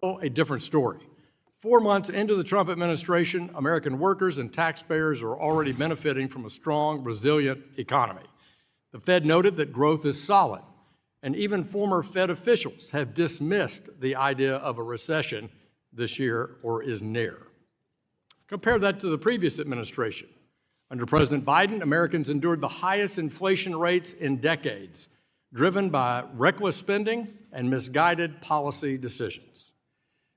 A different story. 4 months into the Trump administration, American workers and taxpayers are already benefiting from a strong, resilient economy. The Fed noted that growth is solid, and even former Fed officials have dismissed the idea of a recession this year or is near. Compare that to the previous administration. Under President Biden, Americans endured the highest inflation rates in decades, driven by reckless spending and misguided policy decisions.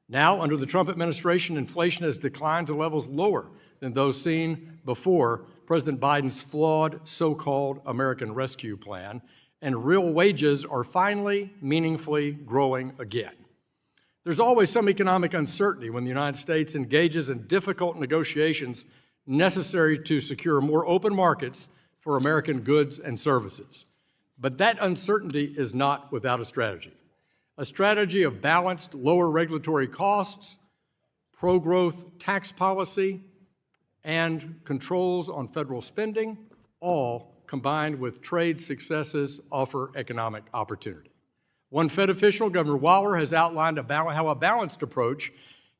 Now, under the Trump administration, inflation has declined to levels lower than those seen before President Biden's flawed so-called American Rescue Plan, and real wages are finally meaningfully growing again. There's always some economic uncertainty when the United States engages in difficult negotiations necessary to secure more open markets for American goods and services. But that uncertainty is not without a strategy of balanced, lower regulatory costs, pro-growth tax policy, and controls on federal spending, all combined with trade successes offer economic opportunity. One Fed official, Governor Waller, has outlined how a balanced approach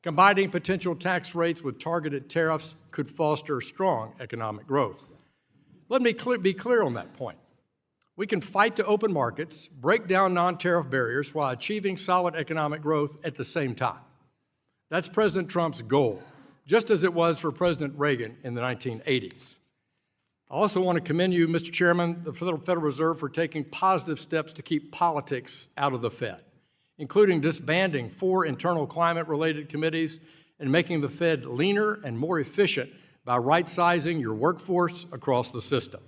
combining potential tax rates with targeted tariffs could foster strong economic growth. Let me be clear on that point. We can fight to open markets, break down non-tariff barriers while achieving solid economic growth at the same time. That's President Trump's goal, just as it was for President Reagan in the 1980s. I also want to commend you, Mr. Chairman, the Federal Reserve, for taking positive steps to keep politics out of the Fed, including disbanding 4 internal climate-related committees and making the Fed leaner and more efficient by right-sizing your workforce across the system.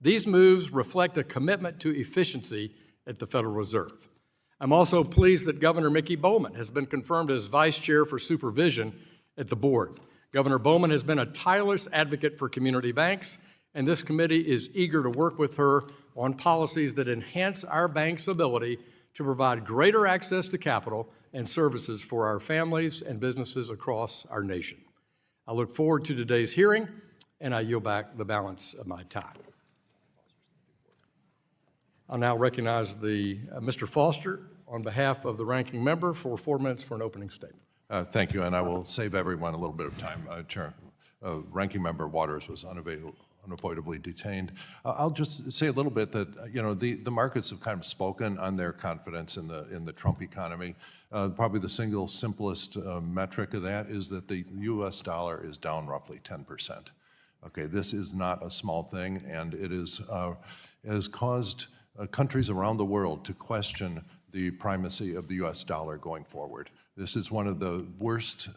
These moves reflect a commitment to efficiency at the Federal Reserve. I'm also pleased that Governor Mickey Bowman has been confirmed as Vice Chair for Supervision at the board. Governor Bowman has been a tireless advocate for community banks, and this committee is eager to work with her on policies that enhance our banks' ability to provide greater access to capital and services for our families and businesses across our nation. I look forward to today's hearing, and I yield back the balance of my time. I'll now recognize Mr. Foster on behalf of the ranking member for 4 minutes for an opening statement. Thank you, and I will save everyone a little bit of time. Ranking Member Waters was unavoidably detained. I'll just say a little bit that the markets have kind of spoken on their confidence in the Trump economy. Probably the single simplest metric of that is that the U.S. dollar is down roughly 10%. Okay, this is not a small thing, and it has caused countries around the world to question the primacy of the U.S. dollar going forward. This is one of the worst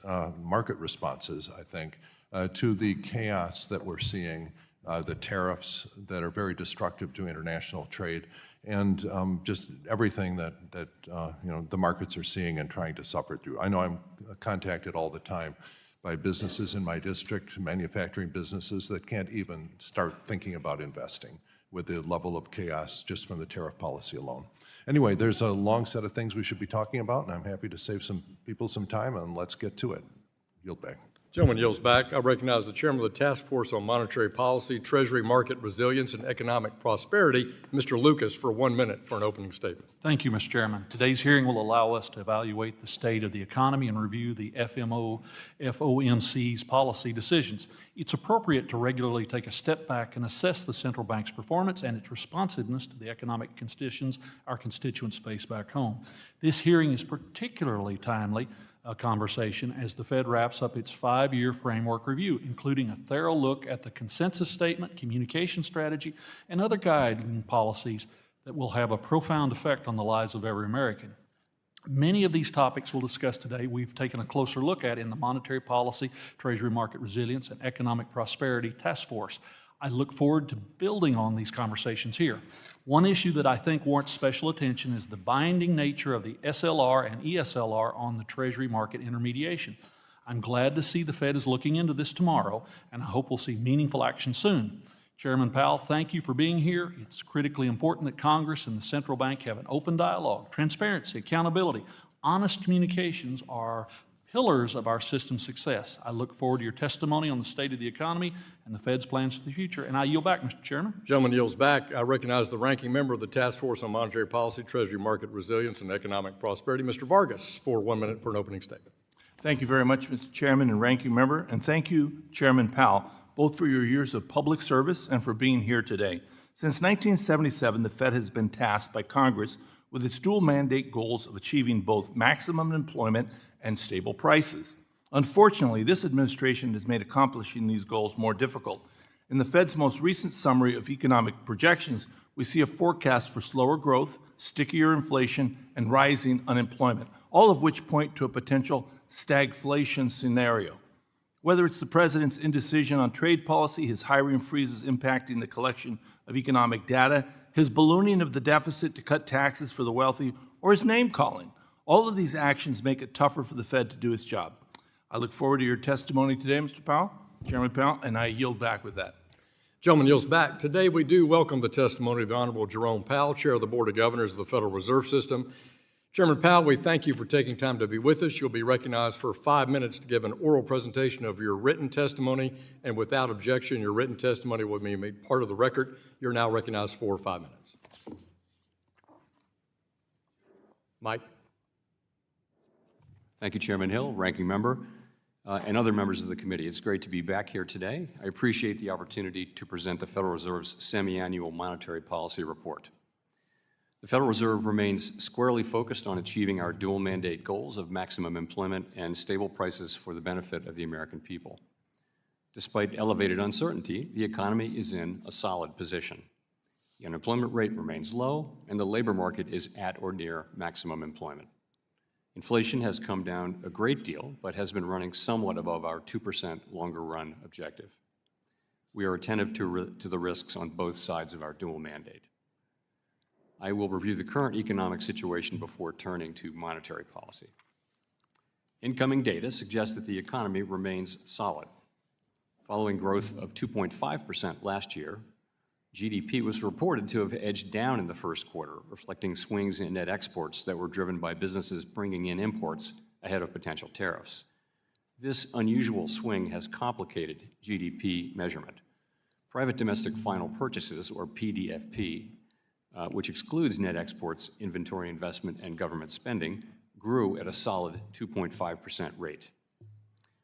market responses, I think, to the chaos that we're seeing, the tariffs that are very destructive to international trade, and just everything that the markets are seeing and trying to suffer through. I know I'm contacted all the time by businesses in my district, manufacturing businesses that can't even start thinking about investing with the level of chaos just from the tariff policy alone. Anyway, there's a long set of things we should be talking about, and I'm happy to save some people some time, and let's get to it. Yield back. Gentleman yields back. I recognize the Chairman of the Task Force on Monetary Policy, Treasury Market Resilience, and Economic Prosperity, Mr. Lucas, for 1 minute for an opening statement. Thank you, Mr. Chairman. Today's hearing will allow us to evaluate the state of the economy and review the FOMC's policy decisions. It's appropriate to regularly take a step back and assess the central bank's performance and its responsiveness to the economic conditions our constituents face back home. This hearing is particularly timely conversation as the Fed wraps up its 5-year framework review, including a thorough look at the consensus statement, communication strategy, and other guiding policies that will have a profound effect on the lives of every American. Many of these topics we'll discuss today we've taken a closer look at in the Monetary Policy, Treasury Market Resilience, and Economic Prosperity Task Force. I look forward to building on these conversations here. One issue that I think warrants special attention is the binding nature of the SLR and ESLR on the Treasury market intermediation. I'm glad to see the Fed is looking into this tomorrow, and I hope we'll see meaningful action soon. Chairman Powell, thank you for being here. It's critically important that Congress and the central bank have an open dialogue. Transparency, accountability, honest communications are pillars of our system's success. I look forward to your testimony on the state of the economy and the Fed's plans for the future. And I yield back, Mr. Chairman. Gentleman yields back. I recognize the ranking member of the Task Force on Monetary Policy, Treasury Market Resilience, and Economic Prosperity, Mr. Vargas, for 1 minute for an opening statement. Thank you very much, Mr. Chairman and Ranking Member, and thank you, Chairman Powell, both for your years of public service and for being here today. Since 1977, the Fed has been tasked by Congress with its dual mandate goals of achieving both maximum employment and stable prices. Unfortunately, this administration has made accomplishing these goals more difficult. In the Fed's most recent summary of economic projections, we see a forecast for slower growth, stickier inflation, and rising unemployment, all of which point to a potential stagflation scenario. Whether it's the president's indecision on trade policy, his hiring freezes impacting the collection of economic data, his ballooning of the deficit to cut taxes for the wealthy, or his name-calling, all of these actions make it tougher for the Fed to do its job. I look forward to your testimony today, Mr. Powell, Chairman Powell, and I yield back with that. Gentleman yields back. Today, we do welcome the testimony of the Honorable Jerome Powell, Chair of the Board of Governors of the Federal Reserve System. Chairman Powell, we thank you for taking time to be with us. You'll be recognized for 5 minutes to give an oral presentation of your written testimony, and without objection, your written testimony will be made part of the record. You're now recognized for 5 minutes. Mike. Thank you, Chairman Hill, Ranking Member, and other members of the committee. It's great to be back here today. I appreciate the opportunity to present the Federal Reserve's semi-annual monetary policy report. The Federal Reserve remains squarely focused on achieving our dual mandate goals of maximum employment and stable prices for the benefit of the American people. Despite elevated uncertainty, the economy is in a solid position. The unemployment rate remains low, and the labor market is at or near maximum employment. Inflation has come down a great deal, but has been running somewhat above our 2% longer-run objective. We are attentive to the risks on both sides of our dual mandate. I will review the current economic situation before turning to monetary policy. Incoming data suggests that the economy remains solid. Following growth of 2.5% last year, GDP was reported to have edged down in the first quarter, reflecting swings in net exports that were driven by businesses bringing in imports ahead of potential tariffs. This unusual swing has complicated GDP measurement. Private domestic final purchases, or PDFP, which excludes net exports, inventory investment, and government spending, grew at a solid 2.5% rate.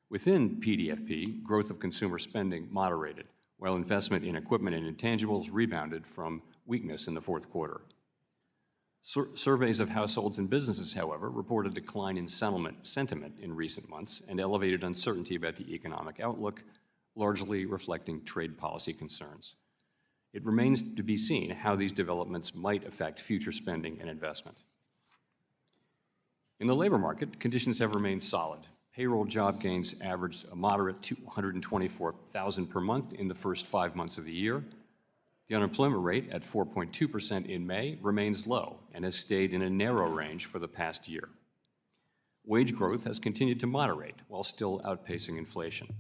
Within PDFP, growth of consumer spending moderated, while investment in equipment and intangibles rebounded from weakness in the fourth quarter. Surveys of households and businesses, however, report a decline in sentiment in recent months and elevated uncertainty about the economic outlook, largely reflecting trade policy concerns. It remains to be seen how these developments might affect future spending and investment. In the labor market, conditions have remained solid. Payroll job gains averaged a moderate 224,000 per month in the first 5 months of the year. The unemployment rate at 4.2% in May remains low and has stayed in a narrow range for the past year. Wage growth has continued to moderate while still outpacing inflation.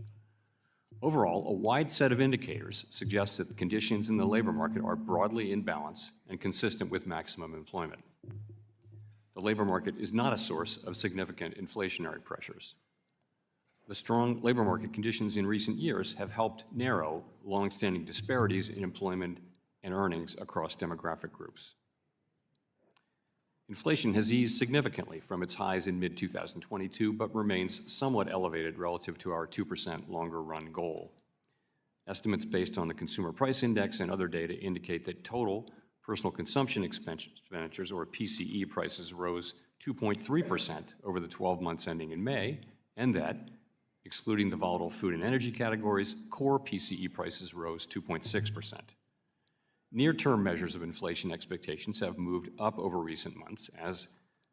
Overall, a wide set of indicators suggests that conditions in the labor market are broadly in balance and consistent with maximum employment. The labor market is not a source of significant inflationary pressures. The strong labor market conditions in recent years have helped narrow longstanding disparities in employment and earnings across demographic groups. Inflation has eased significantly from its highs in mid-2022, but remains somewhat elevated relative to our 2% longer-run goal. Estimates based on the Consumer Price Index and other data indicate that total personal consumption expenditures, or PCE prices, rose 2.3% over the 12 months ending in May, and that, excluding the volatile food and energy categories, core PCE prices rose 2.6%. Near-term measures of inflation expectations have moved up over recent months, as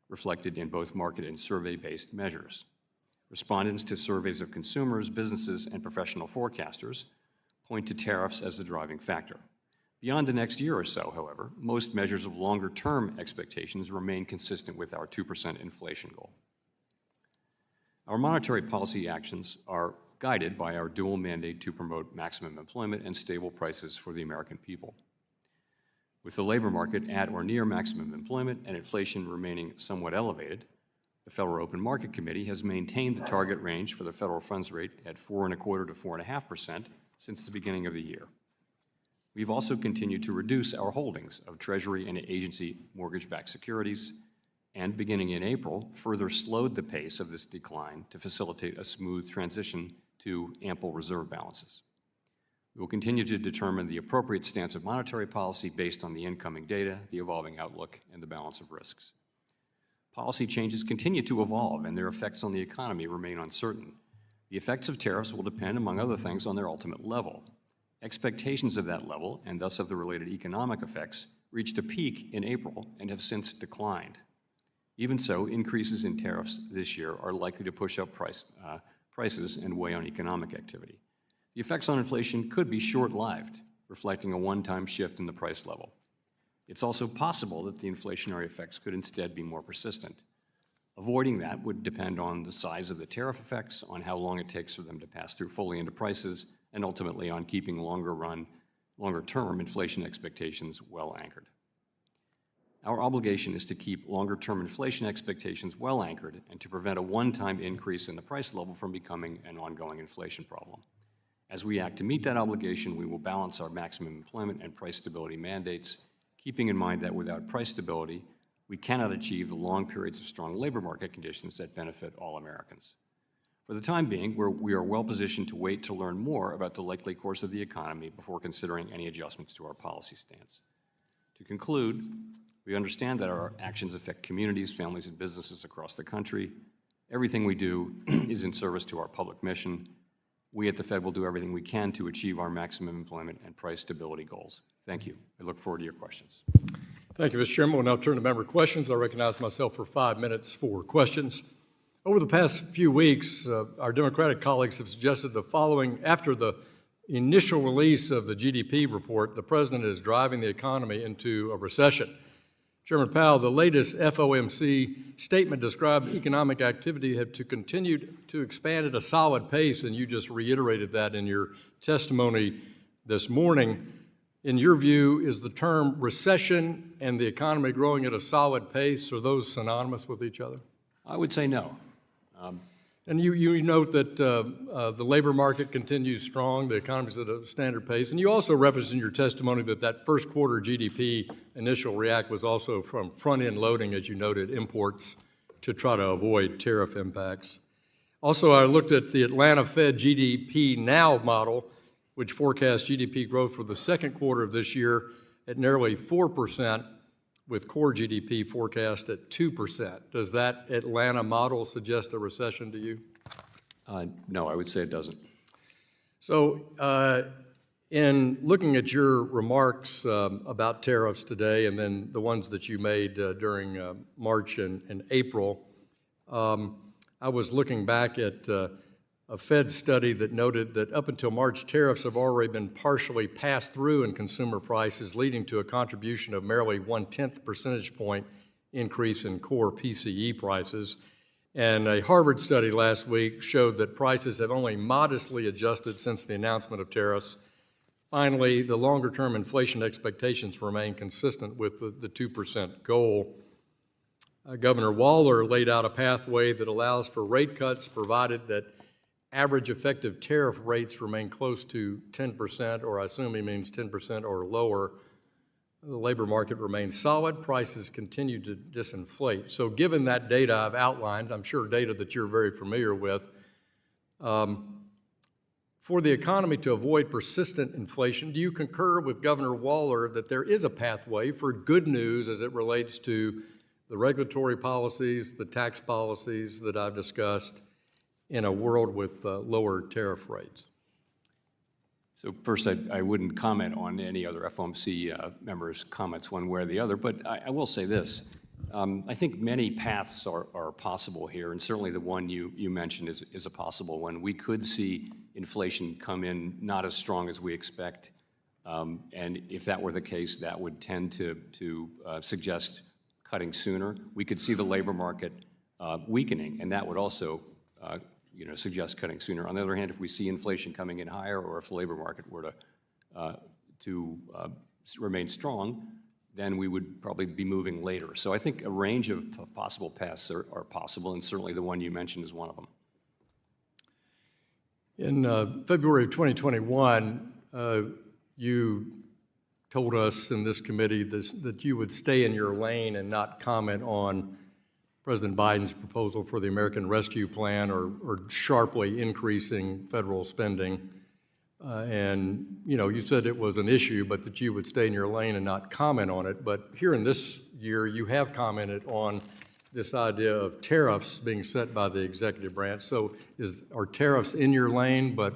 reflected in both market and survey-based measures. Respondents to surveys of consumers, businesses, and professional forecasters point to tariffs as the driving factor. Beyond the next year or so, however, most measures of longer-term expectations remain consistent with our 2% inflation goal. Our monetary policy actions are guided by our dual mandate to promote maximum employment and stable prices for the American people. With the labor market at or near maximum employment and inflation remaining somewhat elevated, The Federal Open Market Committee has maintained the target range for the federal funds rate at 4.25% to 4.5% since the beginning of the year. We've also continued to reduce our holdings of Treasury and agency mortgage-backed securities, and beginning in April, further slowed the pace of this decline to facilitate a smooth transition to ample reserve balances. We will continue to determine the appropriate stance of monetary policy based on the incoming data, the evolving outlook, and the balance of risks. Policy changes continue to evolve, and their effects on the economy remain uncertain. The effects of tariffs will depend, among other things, on their ultimate level. Expectations of that level, and thus of the related economic effects, reached a peak in April and have since declined. Even so, increases in tariffs this year are likely to push up prices and weigh on economic activity. The effects on inflation could be short-lived, reflecting a one-time shift in the price level. It's also possible that the inflationary effects could instead be more persistent. Avoiding that would depend on the size of the tariff effects, on how long it takes for them to pass through fully into prices, and ultimately on keeping longer-term inflation expectations well anchored. Our obligation is to keep longer-term inflation expectations well anchored and to prevent a one-time increase in the price level from becoming an ongoing inflation problem. As we act to meet that obligation, we will balance our maximum employment and price stability mandates, keeping in mind that without price stability, we cannot achieve the long periods of strong labor market conditions that benefit all Americans. For the time being, we are well positioned to wait to learn more about the likely course of the economy before considering any adjustments to our policy stance. To conclude, we understand that our actions affect communities, families, and businesses across the country. Everything we do is in service to our public mission. We at the Fed will do everything we can to achieve our maximum employment and price stability goals. Thank you. I look forward to your questions. Thank you, Mr. Chairman. We'll now turn to member questions. I recognize myself for 5 minutes for questions. Over the past few weeks, our Democratic colleagues have suggested the following. After the initial release of the GDP report, the president is driving the economy into a recession. Chairman Powell, the latest FOMC statement described economic activity have to continue to expand at a solid pace, and you just reiterated that in your testimony this morning. In your view, is the term recession and the economy growing at a solid pace, are those synonymous with each other? I would say no. And you note that the labor market continues strong, the economy's at a standard pace, and you also referenced in your testimony that first quarter GDP initial react was also from front-end loading, as you noted, imports to try to avoid tariff impacts. Also, I looked at the Atlanta Fed GDP Now model, which forecasts GDP growth for the second quarter of this year at nearly 4%, with core GDP forecast at 2%. Does that Atlanta model suggest a recession to you? No, I would say it doesn't. So in looking at your remarks about tariffs today and then the ones that you made during March and April, I was looking back at a Fed study that noted that up until March, tariffs have already been partially passed through in consumer prices, leading to a contribution of merely 1/10 percentage point increase in core PCE prices. And a Harvard study last week showed that prices have only modestly adjusted since the announcement of tariffs. Finally, the longer-term inflation expectations remain consistent with the 2% goal. Governor Waller laid out a pathway that allows for rate cuts provided that average effective tariff rates remain close to 10%, or I assume he means 10% or lower. The labor market remains solid. Prices continue to disinflate. So given that data I've outlined, I'm sure data that you're very familiar with, for the economy to avoid persistent inflation, do you concur with Governor Waller that there is a pathway for good news as it relates to the regulatory policies, the tax policies that I've discussed, in a world with lower tariff rates? So first, I wouldn't comment on any other FOMC members' comments one way or the other, but I will say this. I think many paths are possible here, and certainly the one you mentioned is a possible one. We could see inflation come in not as strong as we expect, and if that were the case, that would tend to suggest cutting sooner. We could see the labor market weakening, and that would also suggest cutting sooner. On the other hand, if we see inflation coming in higher, or if the labor market were to remain strong, then we would probably be moving later. So I think a range of possible paths are possible, and certainly the one you mentioned is one of them. In February of 2021, you told us in this committee that you would stay in your lane and not comment on President Biden's proposal for the American Rescue Plan or sharply increasing federal spending. And, you know, you said it was an issue, but that you would stay in your lane and not comment on it. But here in this year, you have commented on this idea of tariffs being set by the executive branch. So are tariffs in your lane, but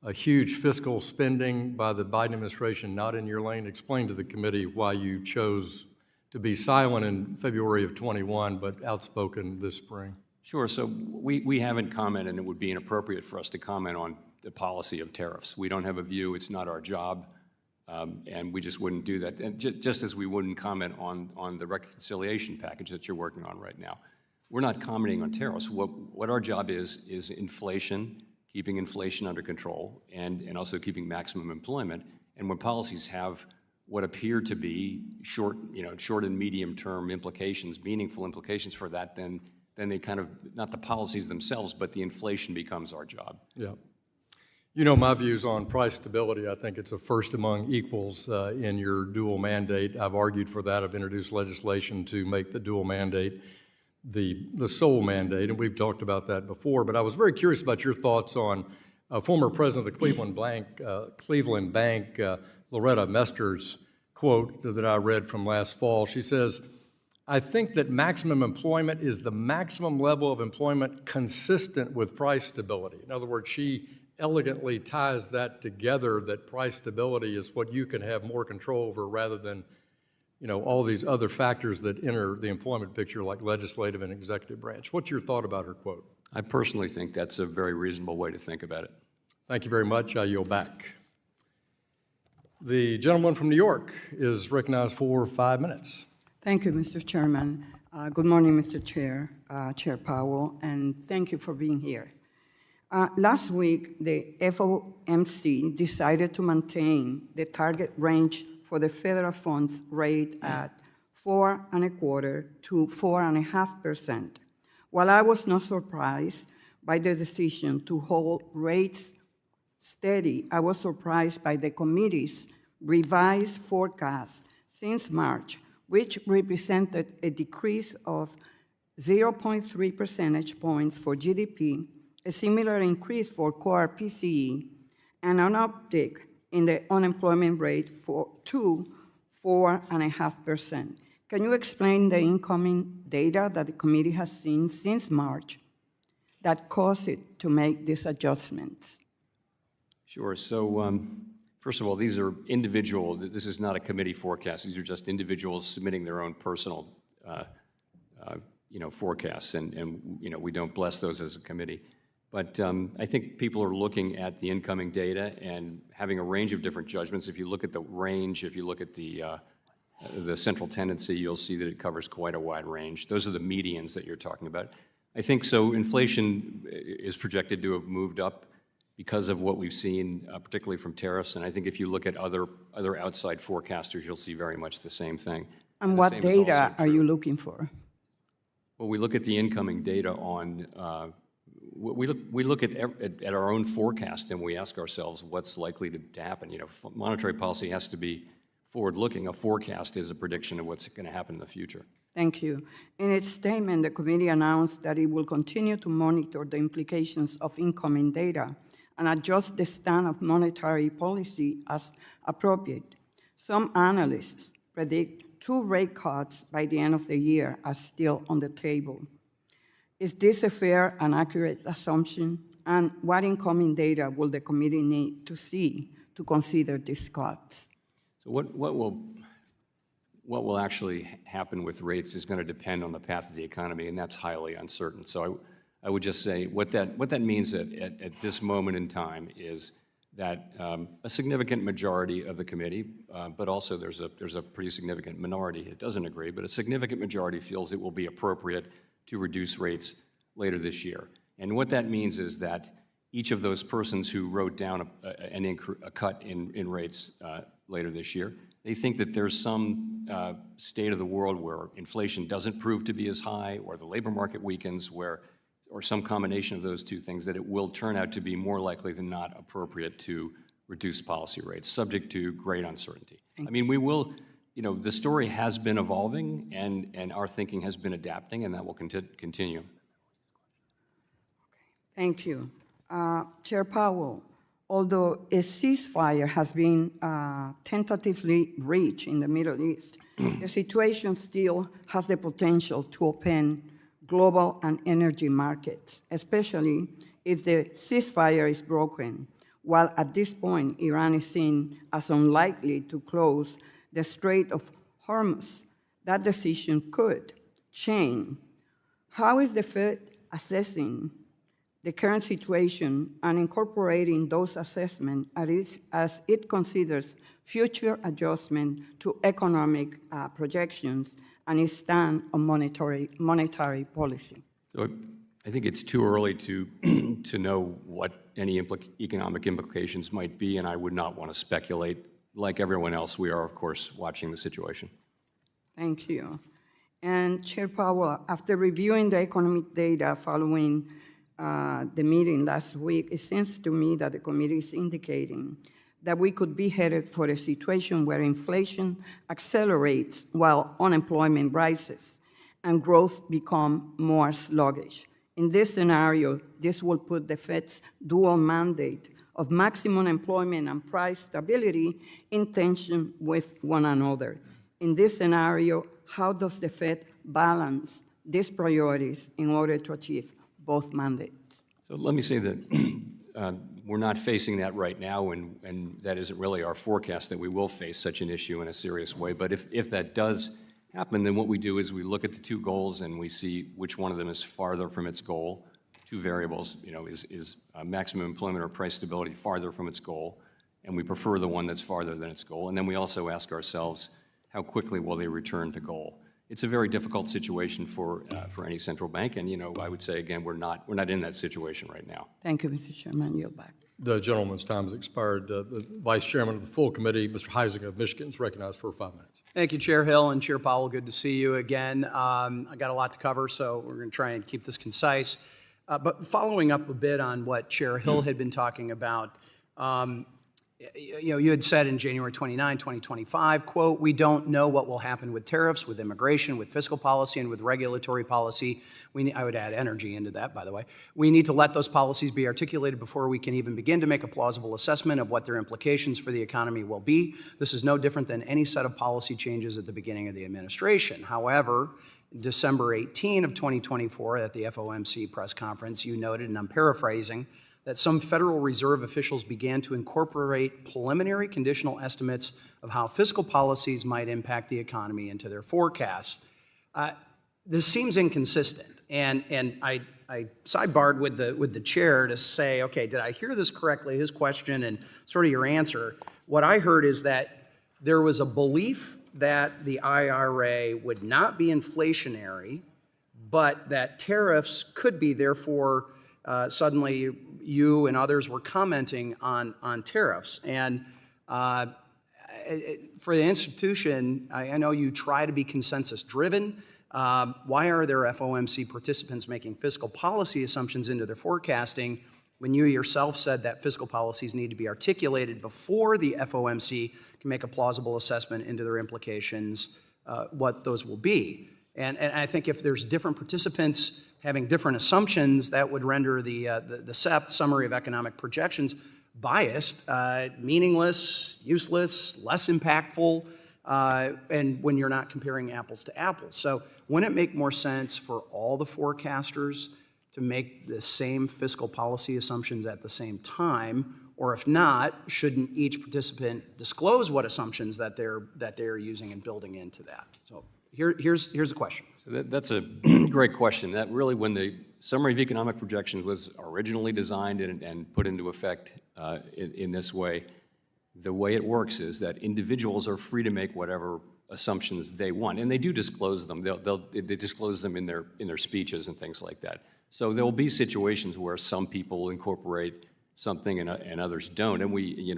a huge fiscal spending by the Biden administration not in your lane? Explain to the committee why you chose to be silent in February of 21, but outspoken this spring. Sure. So we haven't commented, and it would be inappropriate for us to comment on the policy of tariffs. We don't have a view. It's not our job, and we just wouldn't do that. And just as we wouldn't comment on the reconciliation package that you're working on right now. We're not commenting on tariffs. What our job is inflation, keeping inflation under control, and also keeping maximum employment. And when policies have what appear to be short and medium-term implications, meaningful implications for that, then they kind of, not the policies themselves, but the inflation becomes our job. Yeah. You know my views on price stability. I think it's a first among equals in your dual mandate. I've argued for that. I've introduced legislation to make the dual mandate the sole mandate, and we've talked about that before. But I was very curious about your thoughts on former president of the Cleveland Bank, Loretta Mester's quote that I read from last fall. She says, "I think that maximum employment is the maximum level of employment consistent with price stability." In other words, she elegantly ties that together, that price stability is what you can have more control over rather than, you know, all these other factors that enter the employment picture like legislative and executive branch. What's your thought about her quote? I personally think that's a very reasonable way to think about it. Thank you very much. I yield back. The gentleman from New York is recognized for 5 minutes. Thank you, Mr. Chairman. Good morning, Mr. Chair, Chair Powell, and thank you for being here. Last week, the FOMC decided to maintain the target range for the federal funds rate at 4.25% to 4.5%. While I was not surprised by the decision to hold rates steady, I was surprised by the committee's revised forecast since March, which represented a decrease of 0.3 percentage points for GDP, a similar increase for core PCE, and an uptick in the unemployment rate to 4.5%. Can you explain the incoming data that the committee has seen since March that caused it to make these adjustments? Sure. So first of all, these are individual. This is not a committee forecast. These are just individuals submitting their own personal forecasts, and we don't bless those as a committee. But I think people are looking at the incoming data and having a range of different judgments. If you look at the range, if you look at the central tendency, you'll see that it covers quite a wide range. Those are the medians that you're talking about. I think so. Inflation is projected to have moved up because of what we've seen, particularly from tariffs. And I think if you look at other outside forecasters, you'll see very much the same thing. And what data are you looking for? Well, we look at the incoming data on. We look at our own forecast and we ask ourselves what's likely to happen. Monetary policy has to be forward-looking. A forecast is a prediction of what's going to happen in the future. Thank you. In its statement, the committee announced that it will continue to monitor the implications of incoming data and adjust the stand of monetary policy as appropriate. Some analysts predict 2 rate cuts by the end of the year are still on the table. Is this a fair and accurate assumption? And what incoming data will the committee need to see to consider these cuts? So what will actually happen with rates is going to depend on the path of the economy, and that's highly uncertain. So I would just say what that means at this moment in time is that a significant majority of the committee, but also there's a pretty significant minority that doesn't agree, but a significant majority feels it will be appropriate to reduce rates later this year. And what that means is that each of those persons who wrote down a cut in rates later this year They think that there's some state of the world where inflation doesn't prove to be as high, or the labor market weakens, or some combination of those two things, that it will turn out to be more likely than not appropriate to reduce policy rates, subject to great uncertainty. I mean, we will, the story has been evolving, and our thinking has been adapting, and that will continue. Thank you. Chair Powell, although a ceasefire has been tentatively reached in the Middle East, the situation still has the potential to open global and energy markets, especially if the ceasefire is broken, while at this point Iran is seen as unlikely to close the Strait of Hormuz. That decision could change. How is the Fed assessing the current situation and incorporating those assessments as it considers future adjustment to economic projections and its stand on monetary policy? So I think it's too early to know what any economic implications might be, and I would not want to speculate. Like everyone else, we are, of course, watching the situation. Thank you. And Chair Powell, after reviewing the economic data following the meeting last week, it seems to me that the committee is indicating that we could be headed for a situation where inflation accelerates while unemployment rises and growth become more sluggish. In this scenario, this will put the Fed's dual mandate of maximum employment and price stability in tension with one another. In this scenario, how does the Fed balance these priorities in order to achieve both mandates? So let me say that we're not facing that right now, and that isn't really our forecast that we will face such an issue in a serious way. But if that does happen, then what we do is we look at the two goals and we see which one of them is farther from its goal. Two variables, is maximum employment or price stability farther from its goal, and we prefer the one that's farther than its goal. And then we also ask ourselves, how quickly will they return to goal? It's a very difficult situation for any central bank, and I would say again, we're not in that situation right now. Thank you, Mr. Chairman. Yield back. The gentleman's time has expired. The Vice Chairman of the full committee, Mr. Heising of Michigan, is recognized for 5 minutes. Thank you, Chair Hill and Chair Powell. Good to see you again. I got a lot to cover, so we're going to try and keep this concise. But following up a bit on what Chair Hill had been talking about, you had said in January 29, 2025, quote, "We don't know what will happen with tariffs, with immigration, with fiscal policy, and with regulatory policy." I would add energy into that, by the way. "We need to let those policies be articulated before we can even begin to make a plausible assessment of what their implications for the economy will be. This is no different than any set of policy changes at the beginning of the administration." However, December 18 of 2024 at the FOMC press conference, you noted, and I'm paraphrasing, that some Federal Reserve officials began to incorporate preliminary conditional estimates of how fiscal policies might impact the economy into their forecasts. This seems inconsistent, and I sidebarred with the chair to say, okay, did I hear this correctly, his question and sort of your answer? What I heard is that there was a belief that the IRA would not be inflationary, but that tariffs could be. Therefore, suddenly you and others were commenting on tariffs. And for the institution, I know you try to be consensus-driven. Why are there FOMC participants making fiscal policy assumptions into their forecasting when you yourself said that fiscal policies need to be articulated before the FOMC can make a plausible assessment into their implications, what those will be? And I think if there's different participants having different assumptions, that would render the SEP, Summary of Economic Projections, biased, meaningless, useless, less impactful, and when you're not comparing apples to apples. So wouldn't it make more sense for all the forecasters to make the same fiscal policy assumptions at the same time? Or if not, shouldn't each participant disclose what assumptions that they're using and building into that? So here's the question. So that's a great question. That really, when the Summary of Economic Projections was originally designed and put into effect in this way, the way it works is that individuals are free to make whatever assumptions they want, and they do disclose them. They disclose them in their speeches and things like that. So there will be situations where some people incorporate something and others don't, and we,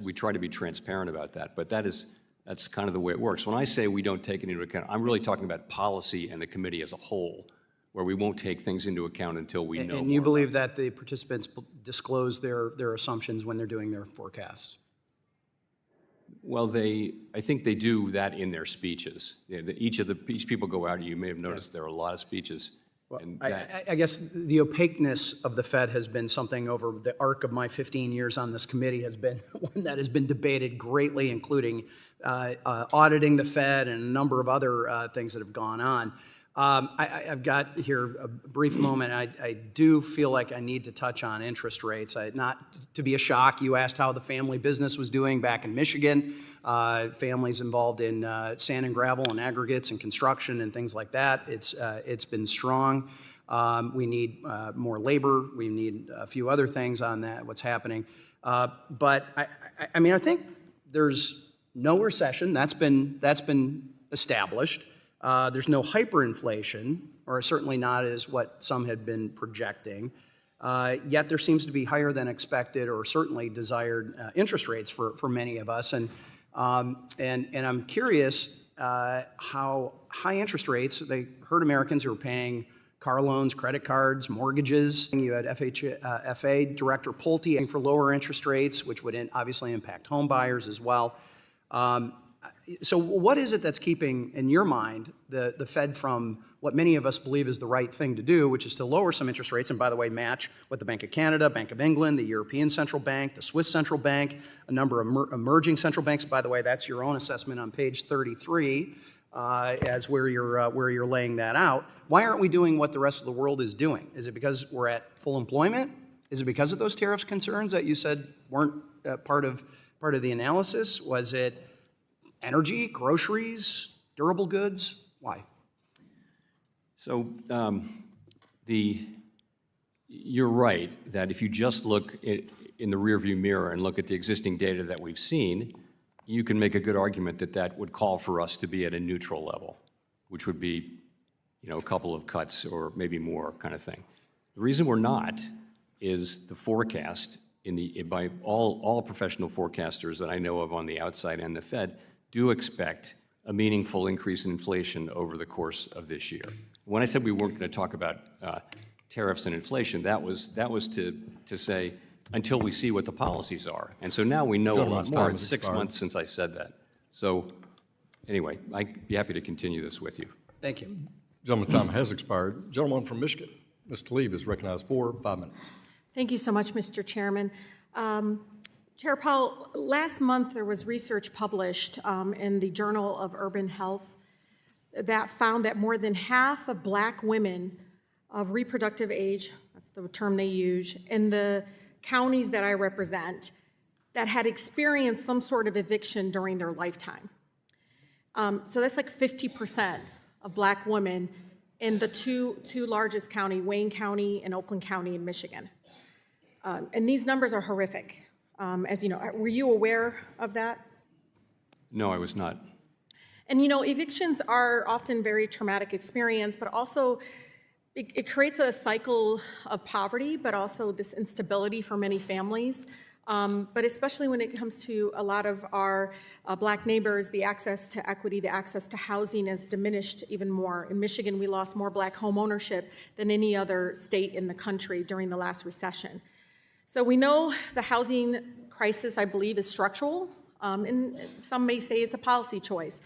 we try to be transparent about that, but that's kind of the way it works. When I say we don't take it into account, I'm really talking about policy and the committee as a whole, where we won't take things into account until we know And you more. believe that the participants disclose their assumptions when they're doing their forecasts? Well, I think they do that in their speeches. Each people go out, you may have noticed there are a lot of speeches. And that, I guess the opaqueness of the Fed has been something over the arc of my 15 years on this committee has been one that has been debated greatly, including auditing the Fed and a number of other things that have gone on. I've got here a brief moment. I do feel like I need to touch on interest rates. Not to be a shock, you asked how the family business was doing back in Michigan. Families involved in sand and gravel and aggregates and construction and things like that. It's been strong. We need more labor. We need a few other things on that, what's happening. But I mean, I think there's no recession. That's been established. There's no hyperinflation, or certainly not as what some had been projecting. Yet there seems to be higher than expected, or certainly desired interest rates for many of us. And I'm curious how high interest rates, they hurt Americans who are paying car loans, credit cards, mortgages. You had FHFA Director Pulte for lower interest rates, which would obviously impact home buyers as well. So what is it that's keeping, in your mind, the Fed from what many of us believe is the right thing to do, which is to lower some interest rates, and by the way, match what the Bank of Canada, Bank of England, the European Central Bank, the Swiss Central Bank, a number of emerging central banks, by the way, that's your own assessment on page 33, as where you're laying that out. Why aren't we doing what the rest of the world is doing? Is it because we're at full employment? Is it because of those tariffs concerns that you said weren't part of the analysis? Was it energy, groceries, durable goods? Why? So you're right that if you just look in the rearview mirror and look at the existing data that we've seen, you can make a good argument that would call for us to be at a neutral level, which would be, a couple of cuts or maybe more kind of thing. The reason we're not is the forecast by all professional forecasters that I know of on the outside and the Fed do expect a meaningful increase in inflation over the course of this year. When I said we weren't going to talk about tariffs and inflation, that was to say until we see what the policies are. And so now we know a lot Gentleman's more. time It's has 6 expired. months since I said that. So anyway, I'd be happy to continue this with you. Thank you. Gentleman's time has expired. Gentleman from Michigan, Ms. Tlaib is recognized for 5 minutes. Thank you so much, Mr. Chairman. Chair Powell, last month there was research published in the Journal of Urban Health that found that more than half of Black women of reproductive age, that's the term they use, in the counties that I represent, that had experienced some sort of eviction during their lifetime. So that's like 50% of Black women in the two largest counties, Wayne County and Oakland County in Michigan. And these numbers are horrific. As you know, were you aware of that? No, I was not. And evictions are often very traumatic experience, but also it creates a cycle of poverty, but also this instability for many families. But especially when it comes to a lot of our Black neighbors, the access to equity, the access to housing is diminished even more. In Michigan, we lost more Black home ownership than any other state in the country during the last recession. So we know the housing crisis, I believe, is structural, and some may say it's a policy choice.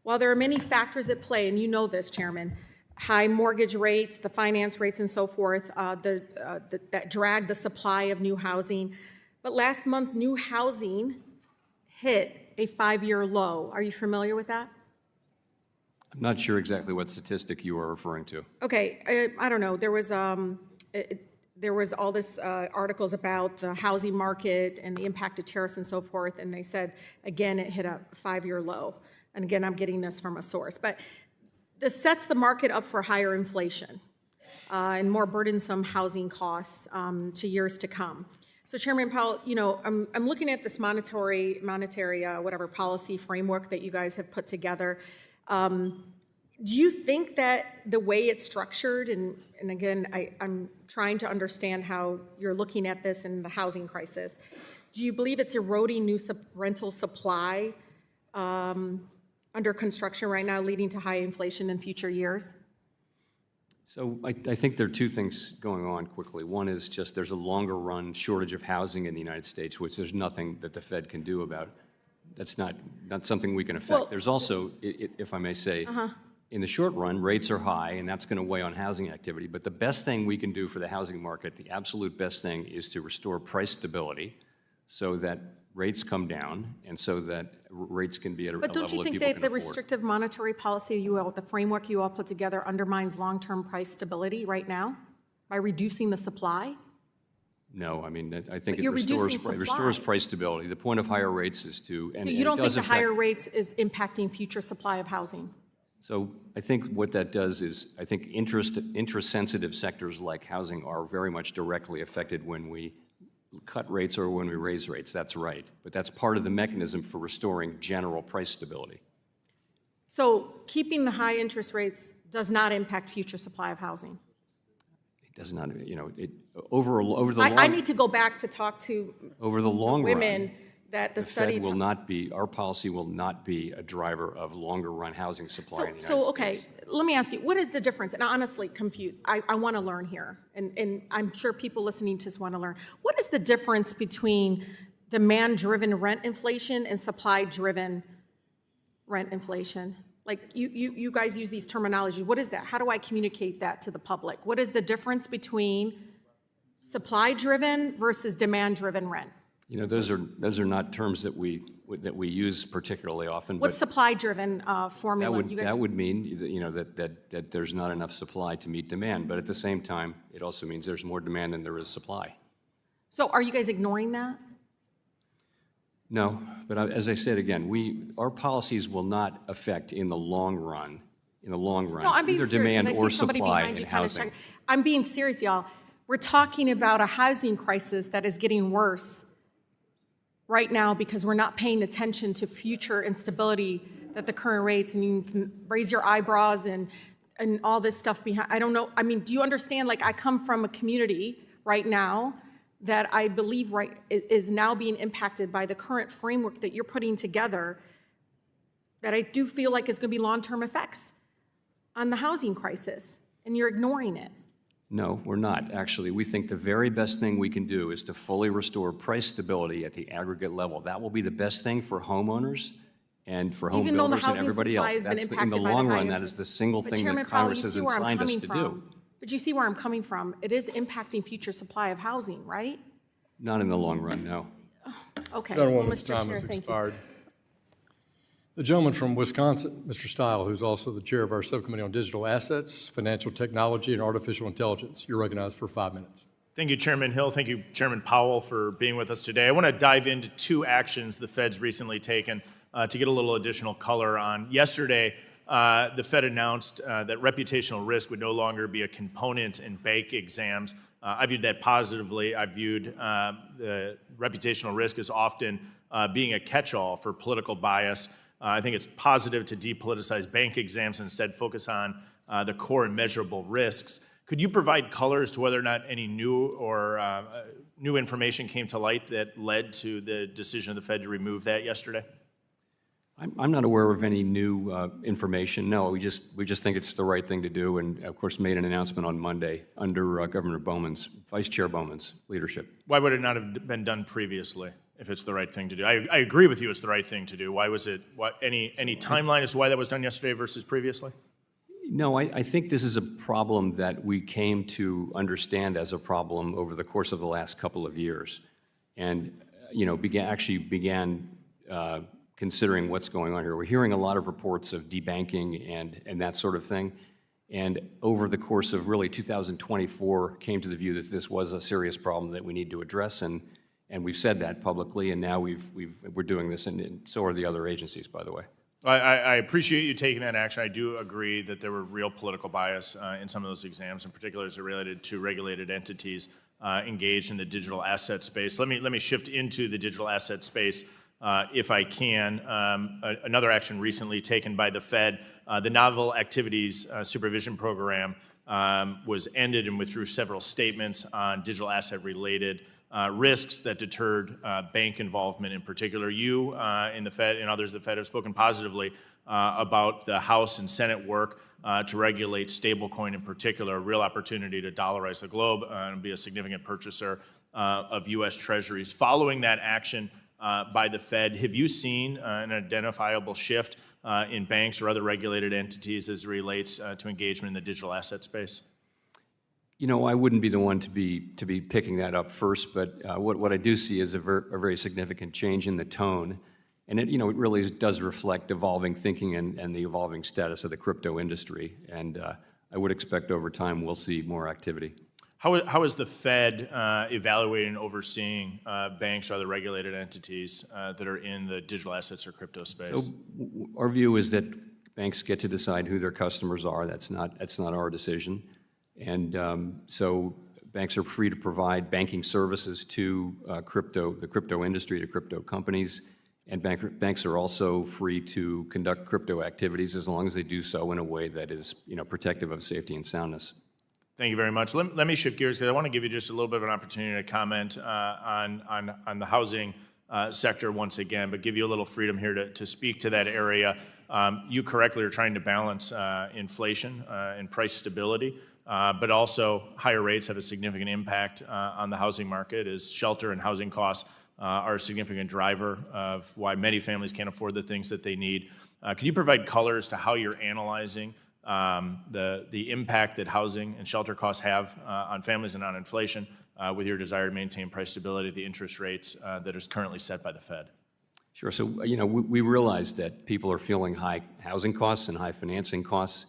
While there are many factors at play, and you know this, Chairman, high mortgage rates, the finance rates and so forth, that drag the supply of new housing. But last month, new housing hit a 5-year low. Are you familiar with that? I'm not sure exactly what statistic you are referring to. Okay, I don't know. There was all this articles about the housing market and the impact of tariffs and so forth, and they said, again, it hit a 5-year low. And again, I'm getting this from a source. But this sets the market up for higher inflation and more burdensome housing costs to years to come. So Chairman Powell, I'm looking at this monetary policy framework that you guys have put together. Do you think that the way it's structured, and again, I'm trying to understand how you're looking at this in the housing crisis, do you believe it's eroding new rental supply under construction right now, leading to high inflation in future years? So I think there are two things going on quickly. One is just there's a longer run shortage of housing in the United States, which there's nothing that the Fed can do about. That's not something we can affect. Well- There's also, if I may say, in the short run, rates are high, and that's going to weigh on housing activity. But the best thing we can do for the housing market, the absolute best thing, is to restore price stability so that rates come down and so that rates can be at a But level don't you that think people that can the afford. restrictive monetary policy the framework you all put together undermines long-term price stability right now by reducing the supply? No, I mean, I think But it you're reducing restores supply. price stability. The point of higher rates is to, and So and you it don't think does the affect. higher rates is impacting future supply of housing? So I think what that does is, I think interest-sensitive sectors like housing are very much directly affected when we cut rates or when we raise rates. That's right. But that's part of the mechanism for restoring general price stability. So keeping the high interest rates does not impact future supply of housing? It does not, over the I long, need to go back to talk to over the long run, women that the the study. Fed will not be, our policy will not be a driver of longer-run housing supply in the United So, States. okay, let me ask you, what is the difference? And I'm honestly confused. I want to learn here, and I'm sure people listening to this want to learn. What is the difference between demand-driven rent inflation and supply-driven rent inflation? Like, you guys use these terminology. What is that? How do I communicate that to the public? What is the difference between supply-driven versus demand-driven rent? Those are not terms that we use particularly often, What's but supply-driven formula? You guys- that would mean that there's not enough supply to meet demand. But at the same time, it also means there's more demand than there is supply. So are you guys ignoring that? No, but as I said again, our policies will not affect in the long run. No, I'm being either serious, demand because I or see somebody supply behind you in kind of housing. shaking. I'm being serious, y'all. We're talking about a housing crisis that is getting worse right now because we're not paying attention to future instability that the current rates, and you can raise your eyebrows and all this stuff behind. I don't know. I mean, do you understand? Like, I come from a community right now that I believe is now being impacted by the current framework that you're putting together, that I do feel like it's going to be long-term effects on the housing crisis, and you're ignoring it. No, we're not, actually. We think the very best thing we can do is to fully restore price stability at the aggregate level. That will be the best thing for homeowners and for home Even though the builders and housing everybody supply else. has been In the impacted by the long high run, that interest- is the single But thing Chairman that Powell, Congress you has see where I'm assigned us coming to from. do. But you see where I'm coming from. It is impacting future supply of housing, right? Not in the long run, no. Okay. Well, Gentlewoman's Mr. time Chair, has thank you. expired. The gentleman from Wisconsin, Mr. Stile, who's also the chair of our Subcommittee on Digital Assets, Financial Technology, and Artificial Intelligence. You're recognized for 5 minutes. Thank you, Chairman Hill. Thank you, Chairman Powell, for being with us today. I want to dive into two actions the Fed's recently taken to get a little additional color on. Yesterday, the Fed announced that reputational risk would no longer be a component in bank exams. I viewed that positively. I viewed the reputational risk as often being a catch-all for political bias. I think it's positive to depoliticize bank exams and instead focus on the core and measurable risks. Could you provide color as to whether or not any new information came to light that led to the decision of the Fed to remove that yesterday? I'm not aware of any new information. No, we just think it's the right thing to do, and of course made an announcement on Monday under Governor Bowman's, Vice Chair Bowman's leadership. Why would it not have been done previously if it's the right thing to do? I agree with you it's the right thing to do. Why was it, any timeline as to why that was done yesterday versus previously? No, I think this is a problem that we came to understand as a problem over the course of the last couple of years, and began considering what's going on here. We're hearing a lot of reports of debanking and that sort of thing, and over the course of really 2024, came to the view that this was a serious problem that we need to address, and we've said that publicly, and now we're doing this, and so are the other agencies, by the way. I appreciate you taking that action. I do agree that there were real political bias in some of those exams, in particular as it related to regulated entities engaged in the digital asset space. Let me shift into the digital asset space if I can. Another action recently taken by the Fed, the Novel Activities Supervision Program was ended and withdrew several statements on digital asset-related risks that deterred bank involvement in particular. You in the Fed and others at the Fed have spoken positively about the House and Senate work to regulate stablecoin in particular, a real opportunity to dollarize the globe and be a significant purchaser of U.S. Treasuries. Following that action by the Fed, have you seen an identifiable shift in banks or other regulated entities as it relates to engagement in the digital asset space? You know, I wouldn't be the one to be picking that up first, but what I do see is a very significant change in the tone. And it really does reflect evolving thinking and the evolving status of the crypto industry. And I would expect over time we'll see more activity. How is the Fed evaluating and overseeing banks or other regulated entities that are in the digital assets or crypto space? So our view is that banks get to decide who their customers are. That's not our decision. And so banks are free to provide banking services to the crypto industry, to crypto companies. And banks are also free to conduct crypto activities as long as they do so in a way that is, protective of safety and soundness. Thank you very much. Let me shift gears because I want to give you just a little bit of an opportunity to comment on the housing sector once again, but give you a little freedom here to speak to that area. You correctly are trying to balance inflation and price stability, but also higher rates have a significant impact on the housing market as shelter and housing costs are a significant driver of why many families can't afford the things that they need. Can you provide color as to how you're analyzing the impact that housing and shelter costs have on families and on inflation with your desire to maintain price stability at the interest rates that is currently set by the Fed? Sure. So, we realize that people are feeling high housing costs and high financing costs.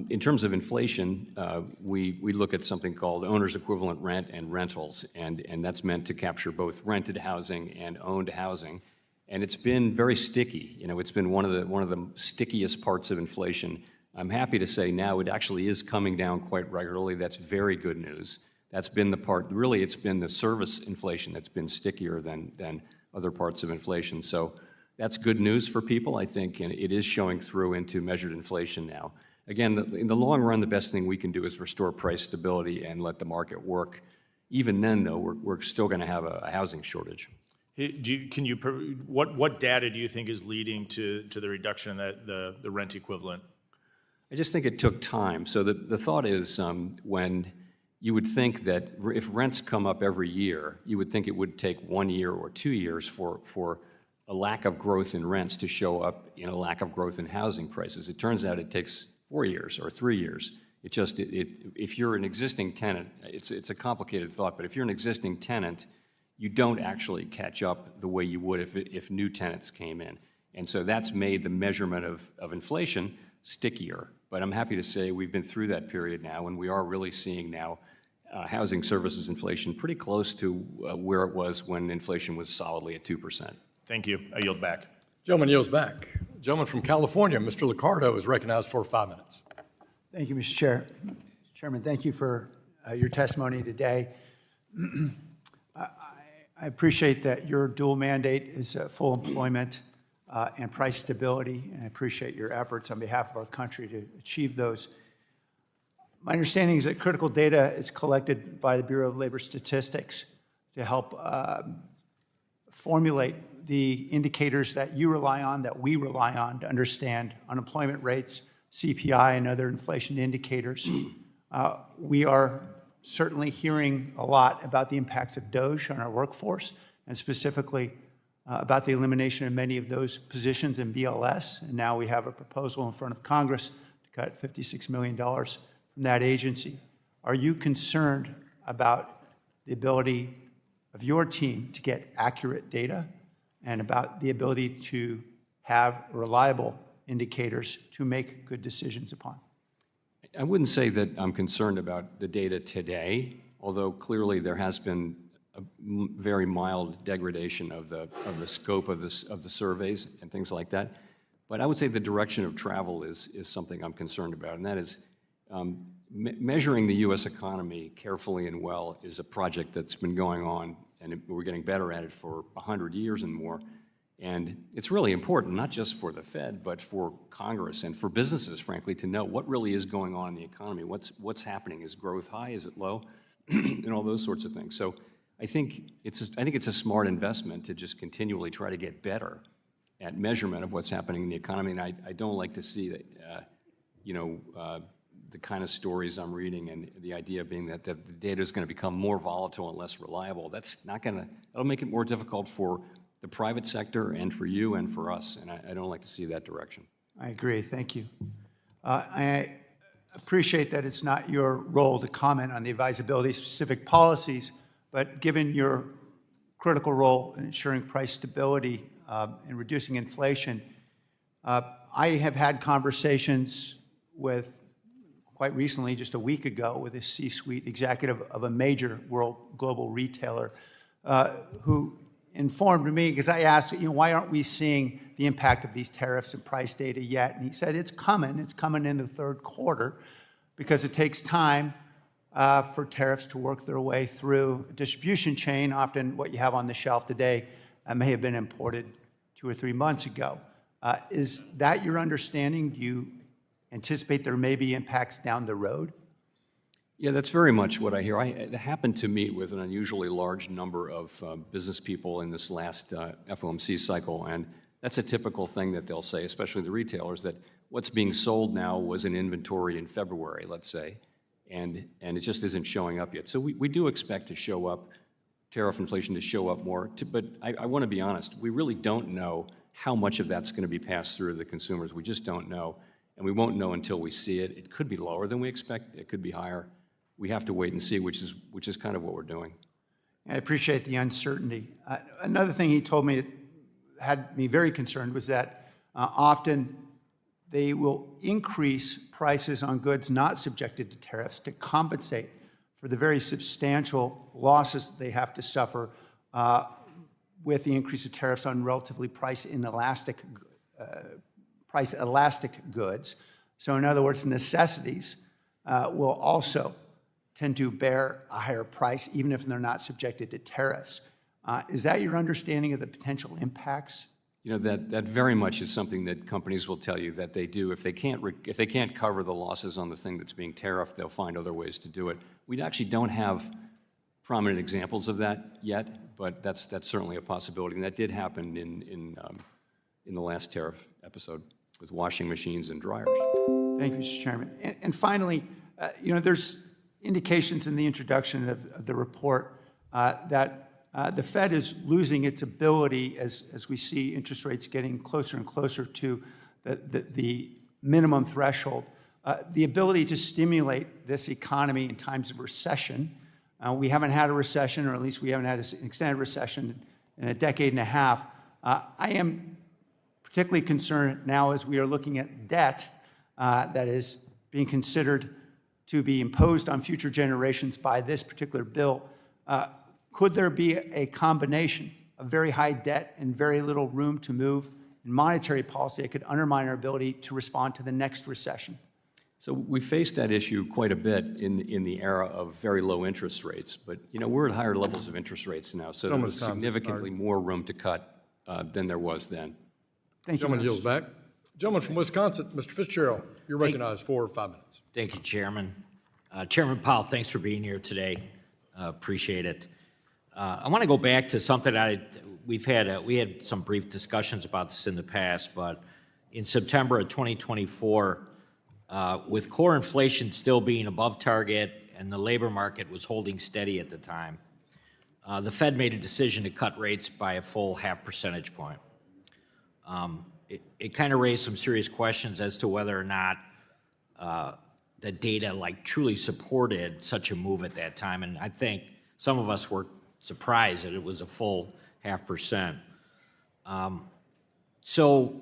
In terms of inflation, we look at something called owner's equivalent rent and rentals, and that's meant to capture both rented housing and owned housing. And it's been very sticky. It's been one of the stickiest parts of inflation. I'm happy to say now it actually is coming down quite regularly. That's very good news. That's been the part, really it's been the service inflation that's been stickier than other parts of inflation. So that's good news for people, I think, and it is showing through into measured inflation now. Again, in the long run, the best thing we can do is restore price stability and let the market work. Even then, though, we're still going to have a housing shortage. What data do you think is leading to the reduction in the rent equivalent? I just think it took time. So the thought is when you would think that if rents come up every year, you would think it would take 1 year or 2 years for a lack of growth in rents to show up in a lack of growth in housing prices. It turns out it takes 4 years or 3 years. If you're an existing tenant, it's a complicated thought, but if you're an existing tenant, you don't actually catch up the way you would if new tenants came in. And so that's made the measurement of inflation stickier. But I'm happy to say we've been through that period now, and we are really seeing now housing services inflation pretty close to where it was when inflation was solidly at 2%. Thank you. I yield back. Gentleman yields back. Gentleman from California, Mr. Liccardo, is recognized for 5 minutes. Thank you, Mr. Chair. Mr. Chairman, thank you for your testimony today. I appreciate that your dual mandate is full employment and price stability, and I appreciate your efforts on behalf of our country to achieve those. My understanding is that critical data is collected by the Bureau of Labor Statistics to help formulate the indicators that you rely on, that we rely on to understand unemployment rates, CPI, and other inflation indicators. We are certainly hearing a lot about the impacts of DOGE on our workforce, and specifically about the elimination of many of those positions in BLS. And now we have a proposal in front of Congress to cut $56 million from that agency. Are you concerned about the ability of your team to get accurate data and about the ability to have reliable indicators to make good decisions upon? I wouldn't say that I'm concerned about the data today, although clearly there has been a very mild degradation of the scope of the surveys and things like that. But I would say the direction of travel is something I'm concerned about, and that is measuring the U.S. economy carefully and well is a project that's been going on, and we're getting better at it for 100 years and more. And it's really important, not just for the Fed, but for Congress and for businesses, frankly, to know what really is going on in the economy. What's happening? Is growth high? Is it low? And all those sorts of things. So I think it's a smart investment to just continually try to get better at measurement of what's happening in the economy. And I don't like to see that, the kind of stories I'm reading and the idea being that the data is going to become more volatile and less reliable. That'll make it more difficult for the private sector and for you and for us. And I don't like to see that direction. I agree. Thank you. I appreciate that it's not your role to comment on the advisability of specific policies, but given your critical role in ensuring price stability and reducing inflation, I have had conversations with, quite recently, just a week ago, with a C-suite executive of a major global retailer who informed me, because I asked, why aren't we seeing the impact of these tariffs and price data yet? And he said, it's coming in the third quarter, because it takes time for tariffs to work their way through a distribution chain. Often what you have on the shelf today may have been imported 2 or 3 months ago. Is that your understanding? Do you anticipate there may be impacts down the road? Yeah, that's very much what I hear. I happened to meet with an unusually large number of business people in this last FOMC cycle, and that's a typical thing that they'll say, especially the retailers, that what's being sold now was in inventory in February, let's say, and it just isn't showing up yet. So we do expect to show up, tariff inflation to show up more, but I want to be honest, we really don't know how much of that's going to be passed through to the consumers. We just don't know, and we won't know until we see it. It could be lower than we expect. It could be higher. We have to wait and see, which is kind of what we're doing. I appreciate the uncertainty. Another thing he told me that had me very concerned was that often they will increase prices on goods not subjected to tariffs to compensate for the very substantial losses they have to suffer with the increase of tariffs on relatively price elastic goods. So in other words, necessities will also tend to bear a higher price, even if they're not subjected to tariffs. Is that your understanding of the potential impacts? That very much is something that companies will tell you that they do. If they can't cover the losses on the thing that's being tariffed, they'll find other ways to do it. We actually don't have prominent examples of that yet, but that's certainly a possibility. And that did happen in the last tariff episode with washing machines and dryers. Thank you, Mr. Chairman. And finally, there's indications in the introduction of the report that the Fed is losing its ability, as we see interest rates getting closer and closer to the minimum threshold, the ability to stimulate this economy in times of recession. We haven't had a recession, or at least we haven't had an extended recession in a decade and a half. I am particularly concerned now as we are looking at debt that is being considered to be imposed on future generations by this particular bill. Could there be a combination of very high debt and very little room to move in monetary policy that could undermine our ability to respond to the next recession? So we faced that issue quite a bit in the era of very low interest rates, but we're at higher levels of interest rates now, so there's significantly more room to cut than there was then. Thank you. Gentleman yields back. Gentleman from Wisconsin, Mr. Fitzgerald, you're recognized for 5 minutes. Thank you, Chairman. Chairman Powell, thanks for being here today. Appreciate it. I want to go back to something we had some brief discussions about this in the past, but in September of 2024, with core inflation still being above target and the labor market was holding steady at the time, the Fed made a decision to cut rates by a full 0.5 percentage point. It kind of raised some serious questions as to whether or not the data truly supported such a move at that time, and I think some of us were surprised that it was a full 0.5%. So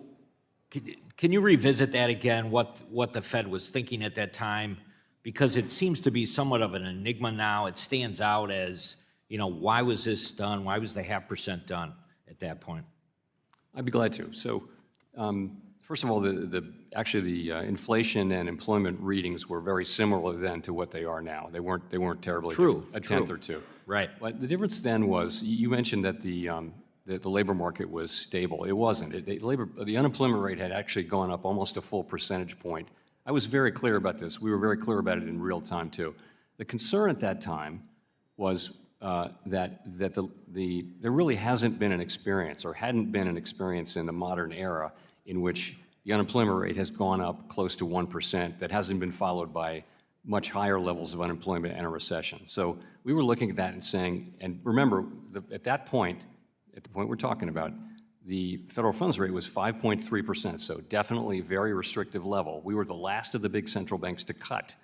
can you revisit that again, what the Fed was thinking at that time? Because it seems to be somewhat of an enigma now. It stands out as, why was this done? Why was the 0.5% done at that point? I'd be glad to. So first of all, the inflation and employment readings were very similar then to what they are now. They weren't terribly True, different, a tenth or two. Right. But the difference then was, you mentioned that the the labor market was stable. It wasn't. The unemployment rate had actually gone up almost a full percentage point. I was very clear about this. We were very clear about it in real time, too. The concern at that time was that there really hasn't been an experience, or hadn't been an experience in the modern era, in which the unemployment rate has gone up close to 1%, that hasn't been followed by much higher levels of unemployment and a recession. So we were looking at that and saying, and remember, at that point, at the point we're talking about, the federal funds rate was 5.3%, so definitely a very restrictive level. We were the last of the big central banks to cut.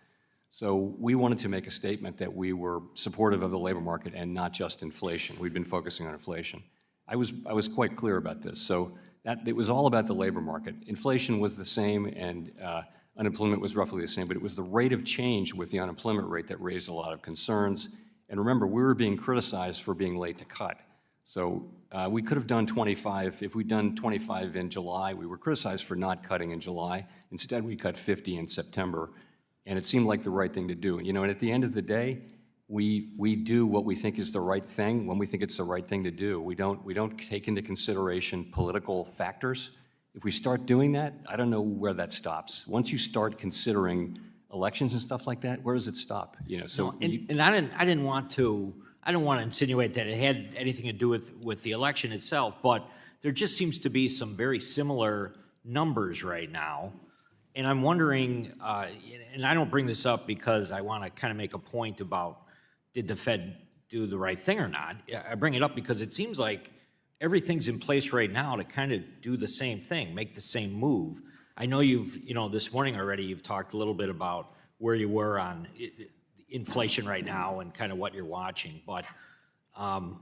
So we wanted to make a statement that we were supportive of the labor market and not just inflation. We've been focusing on inflation. I was quite clear about this. So it was all about the labor market. Inflation was the same, and unemployment was roughly the same, but it was the rate of change with the unemployment rate that raised a lot of concerns. And remember, we were being criticized for being late to cut. So we could have done 25. If we'd done 25 in July, we were criticized for not cutting in July. Instead, we cut 50 in September, and it seemed like the right thing to do. You know, and at the end of the day, we do what we think is the right thing when we think it's the right thing to do. We don't take into consideration political factors. If we start doing that, I don't know where that stops. Once you start considering elections and stuff like that, where does it stop? You know, so And I didn't want to insinuate that it had anything to do with the election itself, but there just seems to be some very similar numbers right now. And I'm wondering, and I don't bring this up because I want to kind of make a point about did the Fed do the right thing or not. I bring it up because it seems like everything's in place right now to kind of do the same thing, make the same move. I know this morning already, you've talked a little bit about where you were on inflation right now and kind of what you're watching, but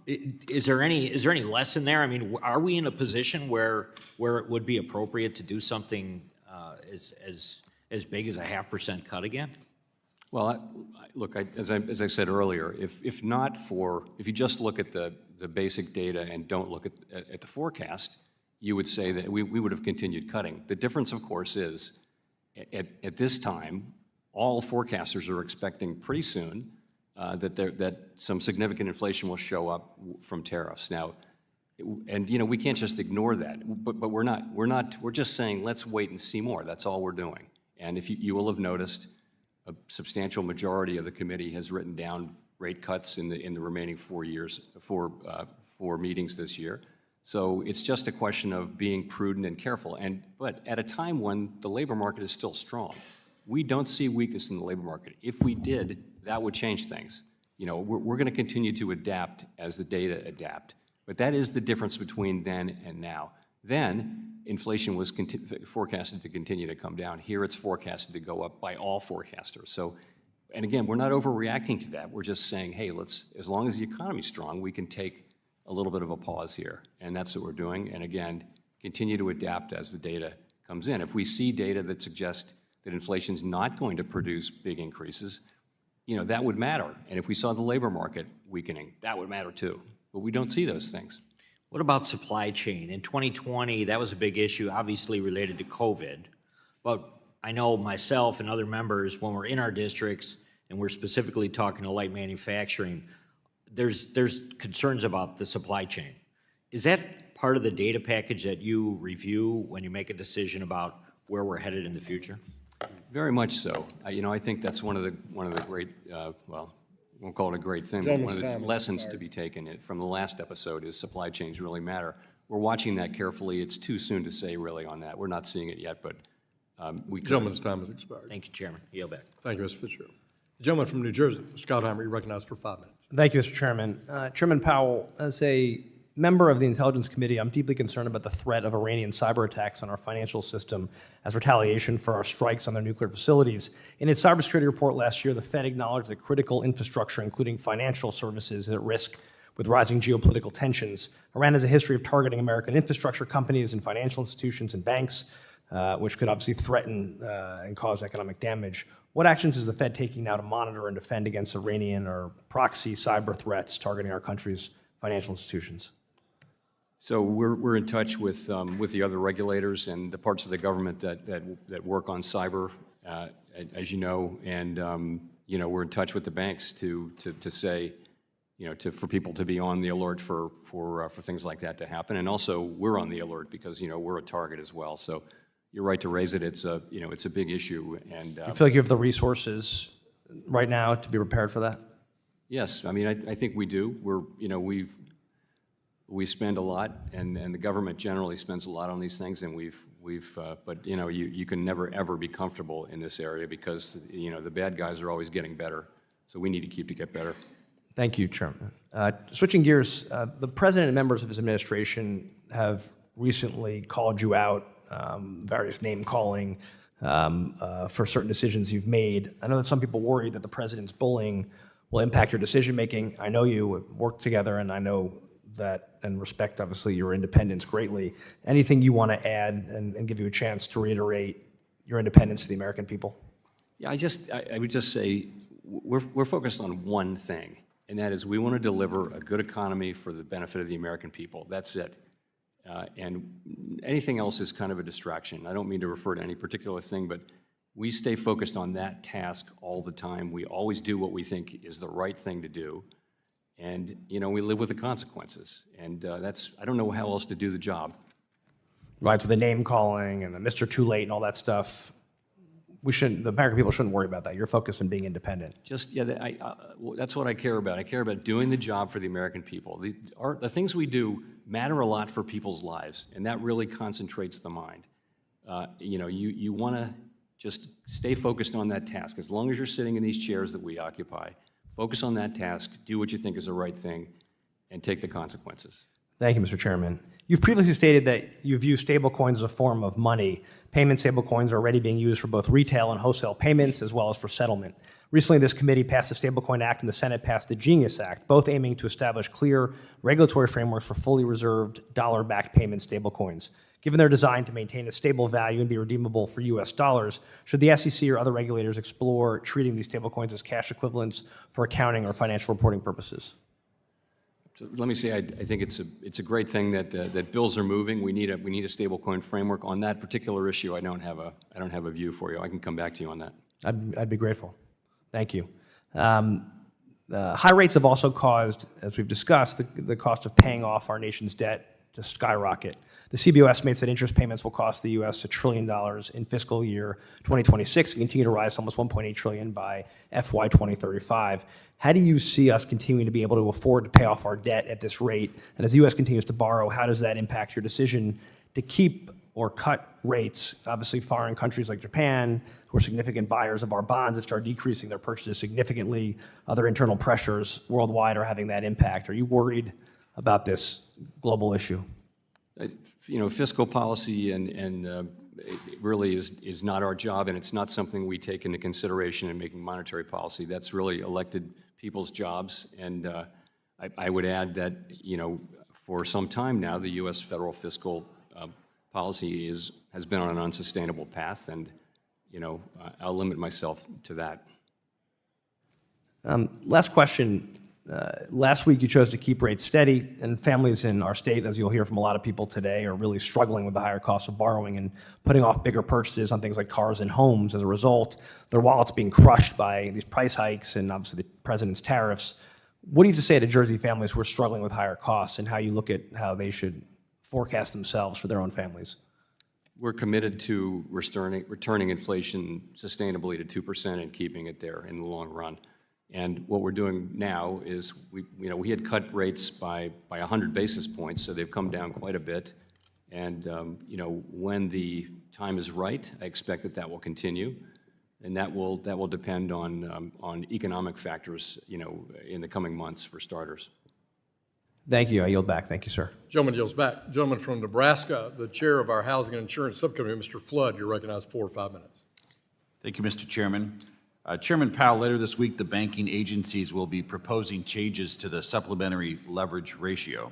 is there any lesson there? I mean, are we in a position where it would be appropriate to do something as big as a 0.5% cut again? Well, look, as I said earlier, if you just look at the basic data and don't look at the forecast, you would say that we would have continued cutting. The difference, of course, is at this time, all forecasters are expecting pretty soon that some significant inflation will show up from tariffs. Now, and we can't just ignore that, but we're not. We're just saying let's wait and see more. That's all we're doing. And if you will have noticed, a substantial majority of the committee has written down rate cuts in the remaining 4 meetings this year. So it's just a question of being prudent and careful. But at a time when the labor market is still strong, we don't see weakness in the labor market. If we did, that would change things. We're going to continue to adapt as the data adapt. But that is the difference between then and now. Then, inflation was forecasted to continue to come down. Here, it's forecasted to go up by all forecasters. So, and again, we're not overreacting to that. We're just saying, hey, as long as the economy's strong, we can take a little bit of a pause here. And that's what we're doing. And again, continue to adapt as the data comes in. If we see data that suggests that inflation's not going to produce big increases, that would matter. And if we saw the labor market weakening, that would matter too. But we don't see those things. What about supply chain? In 2020, that was a big issue, obviously related to COVID. But I know myself and other members, when we're in our districts and we're specifically talking to light manufacturing, there's concerns about the supply chain. Is that part of the data package that you review when you make a decision about where we're headed in the future? Very much so. I think that's one of the great, won't call it a great thing, but one of the lessons to be taken from the last episode is supply chains really matter. We're watching that carefully. It's too soon to say really on that. We're not seeing it yet, but we could. Gentleman's time has expired. Thank you, Chairman. Yield back. Thank you, Mr. Fitzgerald. The gentleman from New Jersey, Mr. Gottheimer, you're recognized for 5 minutes. Thank you, Mr. Chairman. Chairman Powell, as a member of the Intelligence Committee, I'm deeply concerned about the threat of Iranian cyber attacks on our financial system as retaliation for our strikes on their nuclear facilities. In its cybersecurity report last year, the Fed acknowledged that critical infrastructure, including financial services, is at risk with rising geopolitical tensions. Iran has a history of targeting American infrastructure companies and financial institutions and banks, which could obviously threaten and cause economic damage. What actions is the Fed taking now to monitor and defend against Iranian or proxy cyber threats targeting our country's financial institutions? So we're in touch with the other regulators and the parts of the government that work on cyber, as you know, and we're in touch with the banks to say, for people to be on the alert for things like that to happen. And also, we're on the alert because, we're a target as well. So you're right to raise it. It's a big issue. And You feel like you have the resources right now to be prepared for that? yes, I mean, I think we do. We spend a lot, and the government generally spends a lot on these things, and but you can never ever be comfortable in this area because the bad guys are always getting better. So we need to get better. Thank you, Chairman. Switching gears, the president and members of his administration have recently called you out, various name calling for certain decisions you've made. I know that some people worry that the president's bullying will impact your decision making. I know you work together, and I know that and respect, obviously, your independence greatly. Anything you want to add and give you a chance to reiterate your independence to the American people? Yeah, I would just say we're focused on one thing, and that is we want to deliver a good economy for the benefit of the American people. That's it. And anything else is kind of a distraction. I don't mean to refer to any particular thing, but we stay focused on that task all the time. We always do what we think is the right thing to do. And, we live with the consequences. And I don't know how else to do the job. Right, so the name calling and the Mr. Too Late and all that stuff, the American people shouldn't worry about that. You're focused on being independent. That's what I care about. I care about doing the job for the American people. The things we do matter a lot for people's lives, and that really concentrates the mind. You want to just stay focused on that task. As long as you're sitting in these chairs that we occupy, focus on that task, do what you think is the right thing, and take the consequences. Thank you, Mr. Chairman. You've previously stated that you view stablecoins as a form of money. Payment stablecoins are already being used for both retail and wholesale payments, as well as for settlement. Recently, this committee passed the Stablecoin Act and the Senate passed the Genius Act, both aiming to establish clear regulatory frameworks for fully reserved dollar-backed payment stablecoins. Given their design to maintain a stable value and be redeemable for U.S. dollars, should the SEC or other regulators explore treating these stablecoins as cash equivalents for accounting or financial reporting purposes? So let me say, I think it's a great thing that bills are moving. We need a stablecoin framework on that particular issue. I don't have a view for you. I can come back to you on that. I'd be grateful. Thank you. High rates have also caused, as we've discussed, the cost of paying off our nation's debt to skyrocket. The CBO estimates that interest payments will cost the U.S. $1 trillion in fiscal year 2026 and continue to rise to almost $1.8 trillion by FY 2035. How do you see us continuing to be able to afford to pay off our debt at this rate? And as the U.S. continues to borrow, how does that impact your decision to keep or cut rates? Obviously, foreign countries like Japan, who are significant buyers of our bonds, have started decreasing their purchases significantly. Other internal pressures worldwide are having that impact. Are you worried about this global issue? Fiscal policy and it really is not our job, and it's not something we take into consideration in making monetary policy. That's really elected people's jobs. And I would add that, for some time now, the U.S. federal fiscal policy has been on an unsustainable path, and, I'll limit myself to that. Last question. Last week, you chose to keep rates steady, and families in our state, as you'll hear from a lot of people today, are really struggling with the higher cost of borrowing and putting off bigger purchases on things like cars and homes. As a result, their wallets being crushed by these price hikes and obviously the president's tariffs. What do you have to say to Jersey families who are struggling with higher costs and how you look at how they should forecast themselves for their own families? We're committed to returning inflation sustainably to 2% and keeping it there in the long run. And what we're doing now is we had cut rates by 100 basis points, so they've come down quite a bit. And when the time is right, I expect that will continue, and that will depend on economic factors, in the coming months for starters. Thank you. I yield back. Thank you, sir. Gentleman yields back. Gentleman from Nebraska, the chair of our Housing and Insurance Subcommittee, Mr. Flood, you're recognized 4 or 5 minutes. Thank you, Mr. Chairman. Chairman Powell, later this week, the banking agencies will be proposing changes to the supplementary leverage ratio,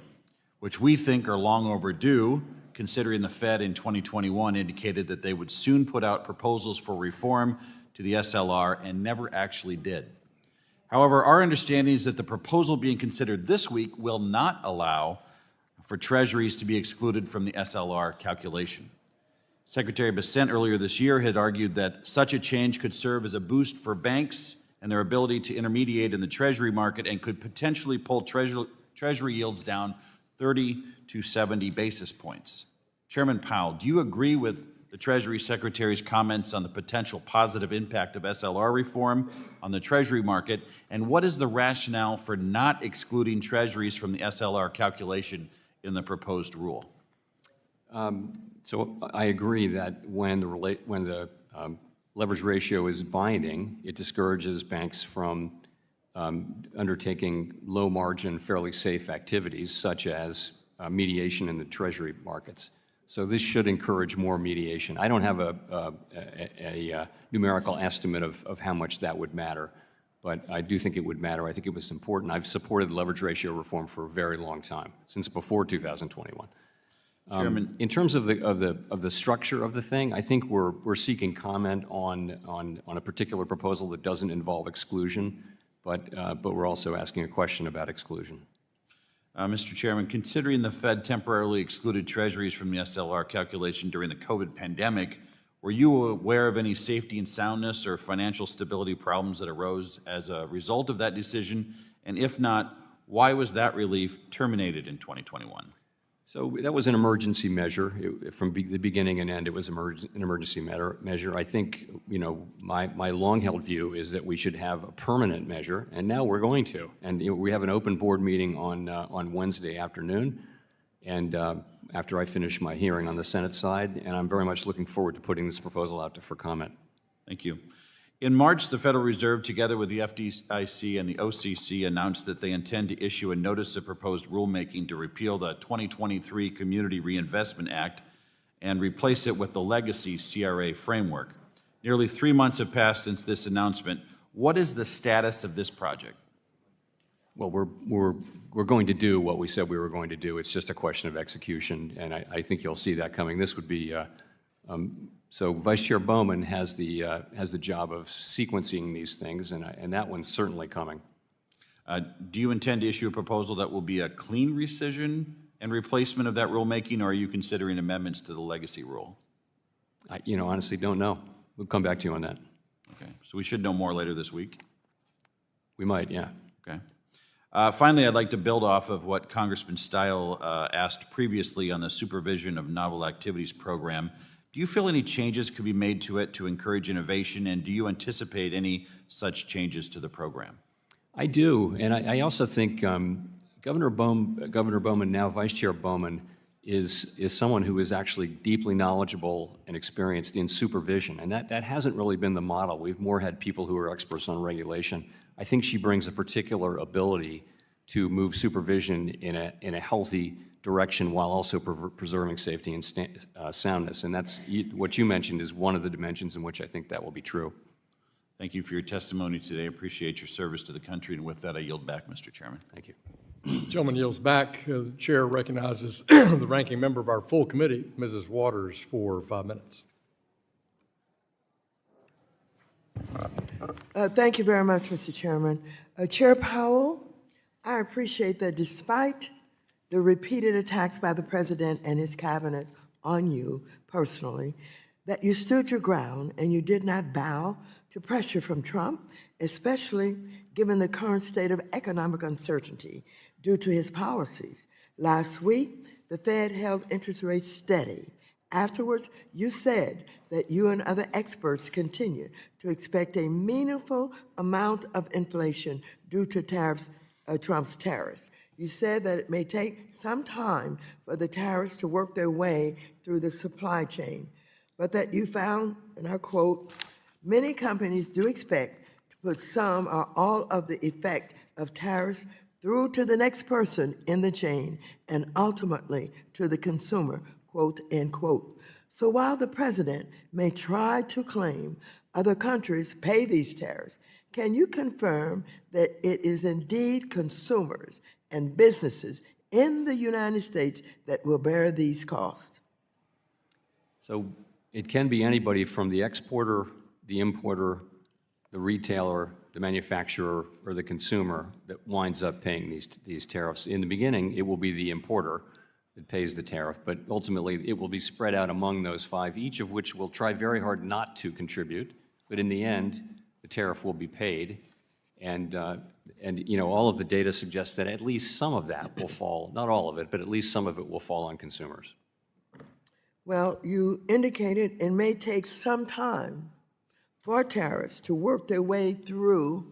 which we think are long overdue, considering the Fed in 2021 indicated that they would soon put out proposals for reform to the SLR and never actually did. However, our understanding is that the proposal being considered this week will not allow for treasuries to be excluded from the SLR calculation. Secretary Bessent earlier this year had argued that such a change could serve as a boost for banks and their ability to intermediate in the Treasury market and could potentially pull Treasury yields down 30 to 70 basis points. Chairman Powell, do you agree with the Treasury Secretary's comments on the potential positive impact of SLR reform on the Treasury market? And what is the rationale for not excluding Treasuries from the SLR calculation in the proposed rule? So I agree that when the leverage ratio is binding, it discourages banks from undertaking low-margin, fairly safe activities such as mediation in the Treasury markets. So this should encourage more mediation. I don't have a numerical estimate of how much that would matter, but I do think it would matter. I think it was important. I've supported leverage ratio reform for a very long time, since before 2021. Chairman, in terms of the structure of the thing, I think we're seeking comment on a particular proposal that doesn't involve exclusion, but we're also asking a question about exclusion. Mr. Chairman, considering the Fed temporarily excluded Treasuries from the SLR calculation during the COVID pandemic, were you aware of any safety and soundness or financial stability problems that arose as a result of that decision? And if not, why was that relief terminated in 2021? So that was an emergency measure. From the beginning and end, it was an emergency measure. I think, my long-held view is that we should have a permanent measure, and now we're going to. And we have an open board meeting on Wednesday afternoon, and after I finish my hearing on the Senate side, and I'm very much looking forward to putting this proposal out for comment. Thank you. In March, the Federal Reserve, together with the FDIC and the OCC, announced that they intend to issue a notice of proposed rulemaking to repeal the 2023 Community Reinvestment Act and replace it with the legacy CRA framework. Nearly 3 months have passed since this announcement. What is the status of this project? Well, we're going to do what we said we were going to do. It's just a question of execution, and I think you'll see that coming. This would be so Vice Chair Bowman has the job of sequencing these things, and that one's certainly coming. Do you intend to issue a proposal that will be a clean rescission and replacement of that rulemaking, or are you considering amendments to the legacy rule? I honestly don't know. We'll come back to you on that. Okay, so we should know more later this week? We might, yeah. Okay. Finally, I'd like to build off of what Congressman Stile asked previously on the Supervision of Novel Activities program. Do you feel any changes could be made to it to encourage innovation, and do you anticipate any such changes to the program? I do, and I also think Governor Bowman, now Vice Chair Bowman, is someone who is actually deeply knowledgeable and experienced in supervision, and that hasn't really been the model. We've more had people who are experts on regulation. I think she brings a particular ability to move supervision in a healthy direction while also preserving safety and soundness. And that's what you mentioned is one of the dimensions in which I think that will be true. Thank you for your testimony today. I appreciate your service to the country. And with that, I yield back, Mr. Chairman. Thank you. Gentleman yields back. The chair recognizes the ranking member of our full committee, Mrs. Waters, for 5 minutes. Thank you very much, Mr. Chairman. Chair Powell, I appreciate that despite the repeated attacks by the president and his cabinet on you personally, that you stood your ground and you did not bow to pressure from Trump, especially given the current state of economic uncertainty due to his policies. Last week, the Fed held interest rates steady. Afterwards, you said that you and other experts continue to expect a meaningful amount of inflation due to Trump's tariffs. You said that it may take some time for the tariffs to work their way through the supply chain, but that you found, and I quote, many companies do expect to put some or all of the effect of tariffs through to the next person in the chain and ultimately to the consumer, quote, end quote. So while the president may try to claim other countries pay these tariffs, can you confirm that it is indeed consumers and businesses in the United States that will bear these costs? So it can be anybody from the exporter, the importer, the retailer, the manufacturer, or the consumer that winds up paying these tariffs. In the beginning, it will be the importer that pays the tariff, but ultimately it will be spread out among those 5, each of which will try very hard not to contribute, but in the end, the tariff will be paid, And you know, all of the data suggests that at least some of that will fall, not all of it, but at least some of it will fall on consumers. Well, you indicated it may take some time for tariffs to work their way through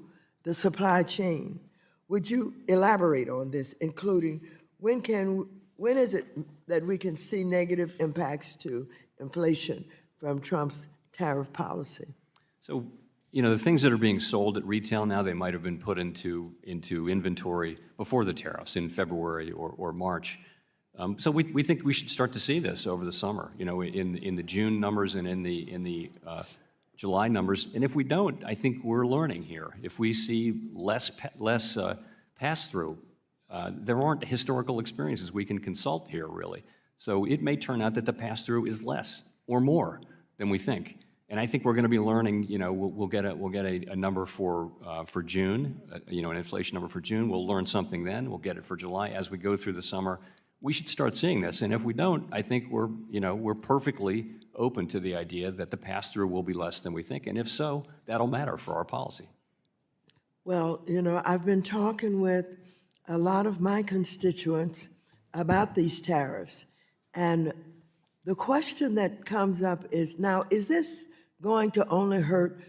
the supply chain. Would you elaborate on this, including when is it that we can see negative impacts to inflation from Trump's tariff policy? So, you know, the things that are being sold at retail now, they might have been put into inventory before the tariffs in February or March. So we think we should start to see this over the summer, you know, in the June numbers and in the July numbers. And if we don't, I think we're learning here. If we see less pass-through, there aren't historical experiences we can consult here, really. So it may turn out that the pass-through is less or more than we think. And I think we're going to be learning, you know, we'll get a number for June, you know, an inflation number for June. We'll learn something then. We'll get it for July. As we go through the summer, we should start seeing this. And if we don't, I think we're perfectly open to the idea that the pass-through will be less than we think. And if so, that'll matter for our policy. Well, you know, I've been talking with a lot of my constituents about these tariffs. And the question that comes up is, now, is this going to only hurt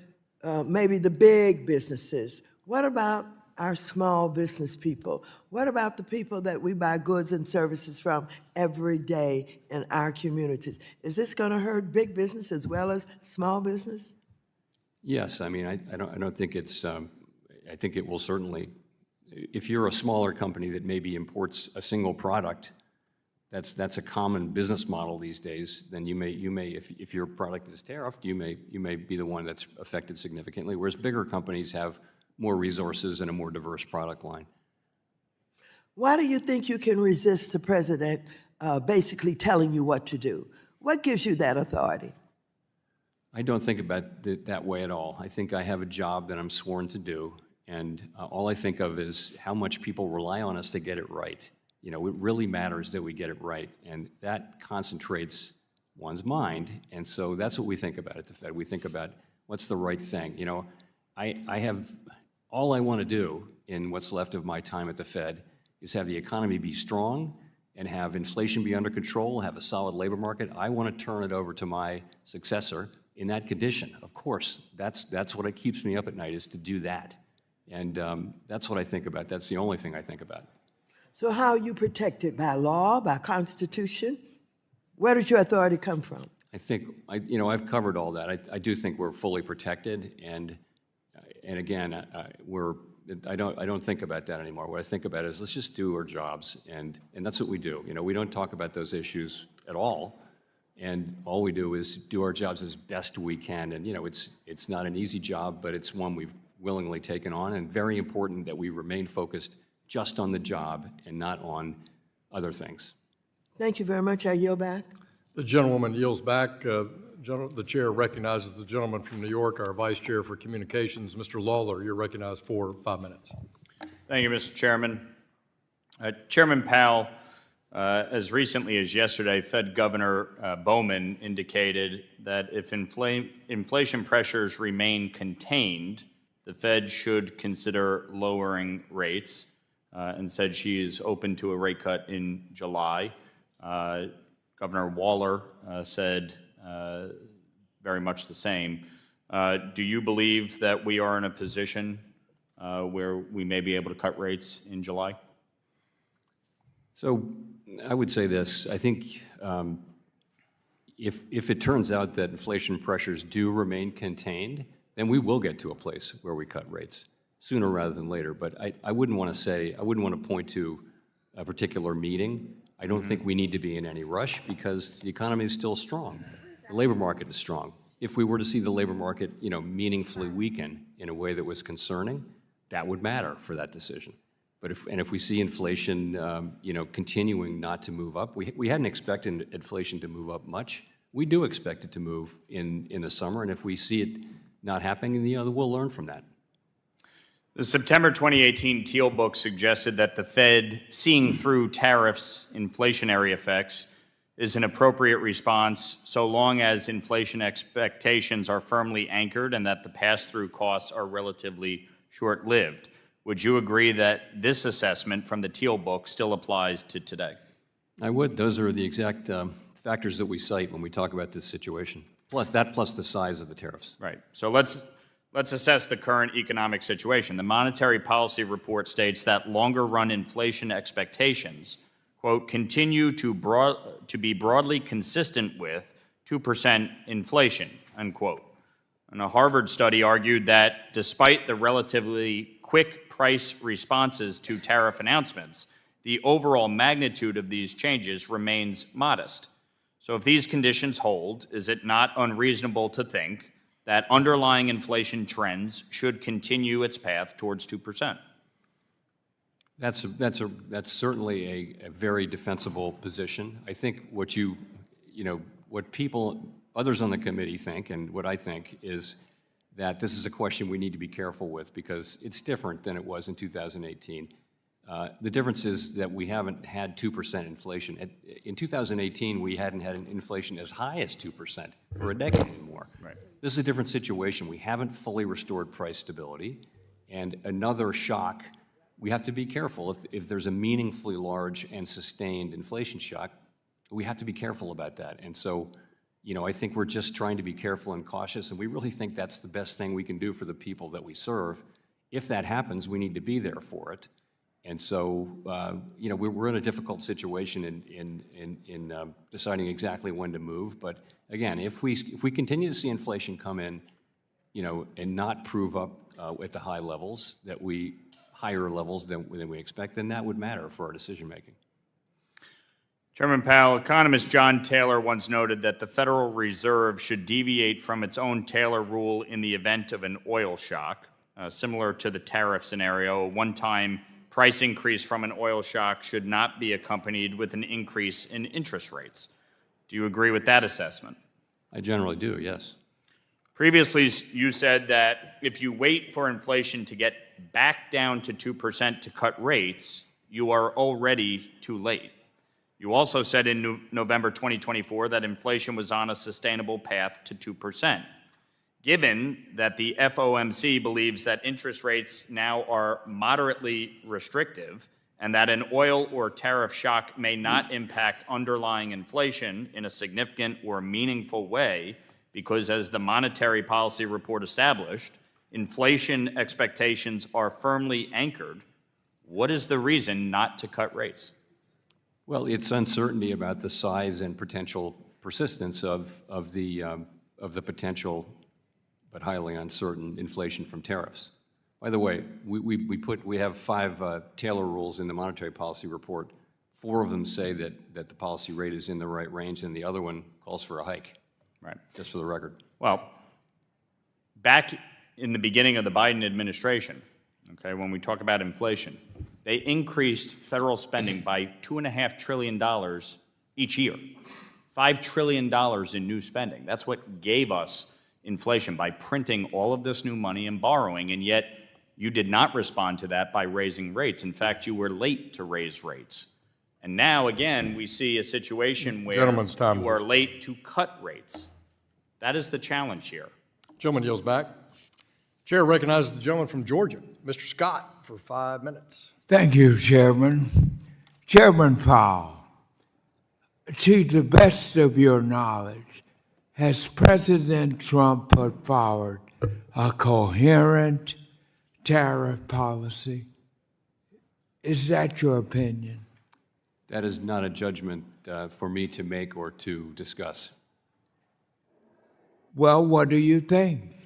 maybe the big businesses? What about our small business people? What about the people that we buy goods and services from every day in our communities? Is this going to hurt big business as well as small business? Yes, I mean, I don't think it's, I think it will certainly, if you're a smaller company that maybe imports a single product, that's a common business model these days, then you may if your product is tariffed, you may be the one that's affected significantly, whereas bigger companies have more resources and a more diverse product line. Why do you think you can resist the president basically telling you what to do? What gives you that authority? I don't think about it that way at all. I think I have a job that I'm sworn to do, and all I think of is how much people rely on us to get it right. You know, it really matters that we get it right, and that concentrates one's mind, and so that's what we think about at the Fed. We think about what's the right thing. You know, I have, all I want to do in what's left of my time at the Fed is have the economy be strong and have inflation be under control, have a solid labor market. I want to turn it over to my successor in that condition. Of course, that's what keeps me up at night, is to do that. And that's what I think about. That's the only thing I think about. So how are you protected? By law, by Constitution? Where does your authority come from? I think, you know, I've covered all that. I do think we're fully protected, and again, I don't think about that anymore. What I think about is let's just do our jobs, and that's what we do. You know, we don't talk about those issues at all, and all we do is do our jobs as best we can. And you know, it's not an easy job, but it's one we've willingly taken on, and very important that we remain focused just on the job and not on other things. Thank you very much. I yield back. The gentlewoman yields back. The chair recognizes the gentleman from New York, our vice chair for communications, Mr. Lawler. You're recognized for 5 minutes. Thank you, Mr. Chairman. Chairman Powell, as recently as yesterday, Fed Governor Bowman indicated that if inflation pressures remain contained, the Fed should consider lowering rates, and said she is open to a rate cut in July. Governor Waller said very much the same. Do you believe that we are in a position where we may be able to cut rates in July? So I would say this. I think if it turns out that inflation pressures do remain contained, then we will get to a place where we cut rates sooner rather than later. But I wouldn't want to point to a particular meeting. I don't think we need to be in any rush because the economy is still strong. The labor market is strong. If we were to see the labor market, you know, meaningfully weaken in a way that was concerning, that would matter for that decision. But if we see inflation, you know, continuing not to move up, we hadn't expected inflation to move up much. We do expect it to move in the summer, and if we see it not happening, you know, we'll learn from that. The September 2018 Teal book suggested that the Fed, seeing through tariffs' inflationary effects, is an appropriate response so long as inflation expectations are firmly anchored and that the pass-through costs are relatively short-lived. Would you agree that this assessment from the Teal book still applies to today? I would. Those are the exact factors that we cite when we talk about this situation, plus the size of the tariffs. Right. So let's assess the current economic situation. The Monetary Policy Report states that longer-run inflation expectations, quote, continue to be broadly consistent with 2% inflation, unquote. And a Harvard study argued that despite the relatively quick price responses to tariff announcements, the overall magnitude of these changes remains modest. So if these conditions hold, is it not unreasonable to think that underlying inflation trends should continue its path towards 2%? That's certainly a very defensible position. I think what others on the committee think, and what I think, is that this is a question we need to be careful with because it's different than it was in 2018. The difference is that we haven't had 2% inflation. In 2018, we hadn't had an inflation as high as 2% for a decade anymore. Right. This is a different situation. We haven't fully restored price stability, and another shock. We have to be careful. If there's a meaningfully large and sustained inflation shock, we have to be careful about that. And so, I think we're just trying to be careful and cautious, and we really think that's the best thing we can do for the people that we serve. If that happens, we need to be there for it. And so, we're in a difficult situation in deciding exactly when to move. But again, if we continue to see inflation come in, and not prove up at the higher levels than we expect, then that would matter for our decision making. Chairman Powell, economist John Taylor once noted that the Federal Reserve should deviate from its own Taylor rule in the event of an oil shock, similar to the tariff scenario. A one-time price increase from an oil shock should not be accompanied with an increase in interest rates. Do you agree with that assessment? I generally do, yes. Previously, you said that if you wait for inflation to get back down to 2% to cut rates, you are already too late. You also said in November 2024 that inflation was on a sustainable path to 2%. Given that the FOMC believes that interest rates now are moderately restrictive and that an oil or tariff shock may not impact underlying inflation in a significant or meaningful way, because as the Monetary Policy Report established, inflation expectations are firmly anchored, what is the reason not to cut rates? Well, it's uncertainty about the size and potential persistence of the potential but highly uncertain inflation from tariffs. By the way, we have 5 Taylor rules in the Monetary Policy Report. 4 of them say that the policy rate is in the right range, and the other one calls for a hike. Right. Just for the record. Well, back in the beginning of the Biden administration, okay, when we talk about inflation, they increased federal spending by $2.5 trillion each year. $5 trillion in new spending. That's what gave us inflation, by printing all of this new money and borrowing, and yet you did not respond to that by raising rates. In fact, you were late to raise rates. And now, again, we see a situation where Gentleman's time you are late to cut rates. That is the challenge here. Gentleman yields back. Chair recognizes the gentleman from Georgia, Mr. Scott, for 5 minutes. Thank you, Chairman. Chairman Powell, to the best of your knowledge, has President Trump put forward a coherent tariff policy? Is that your opinion? That is not a judgment for me to make or to discuss. Well, what do you think?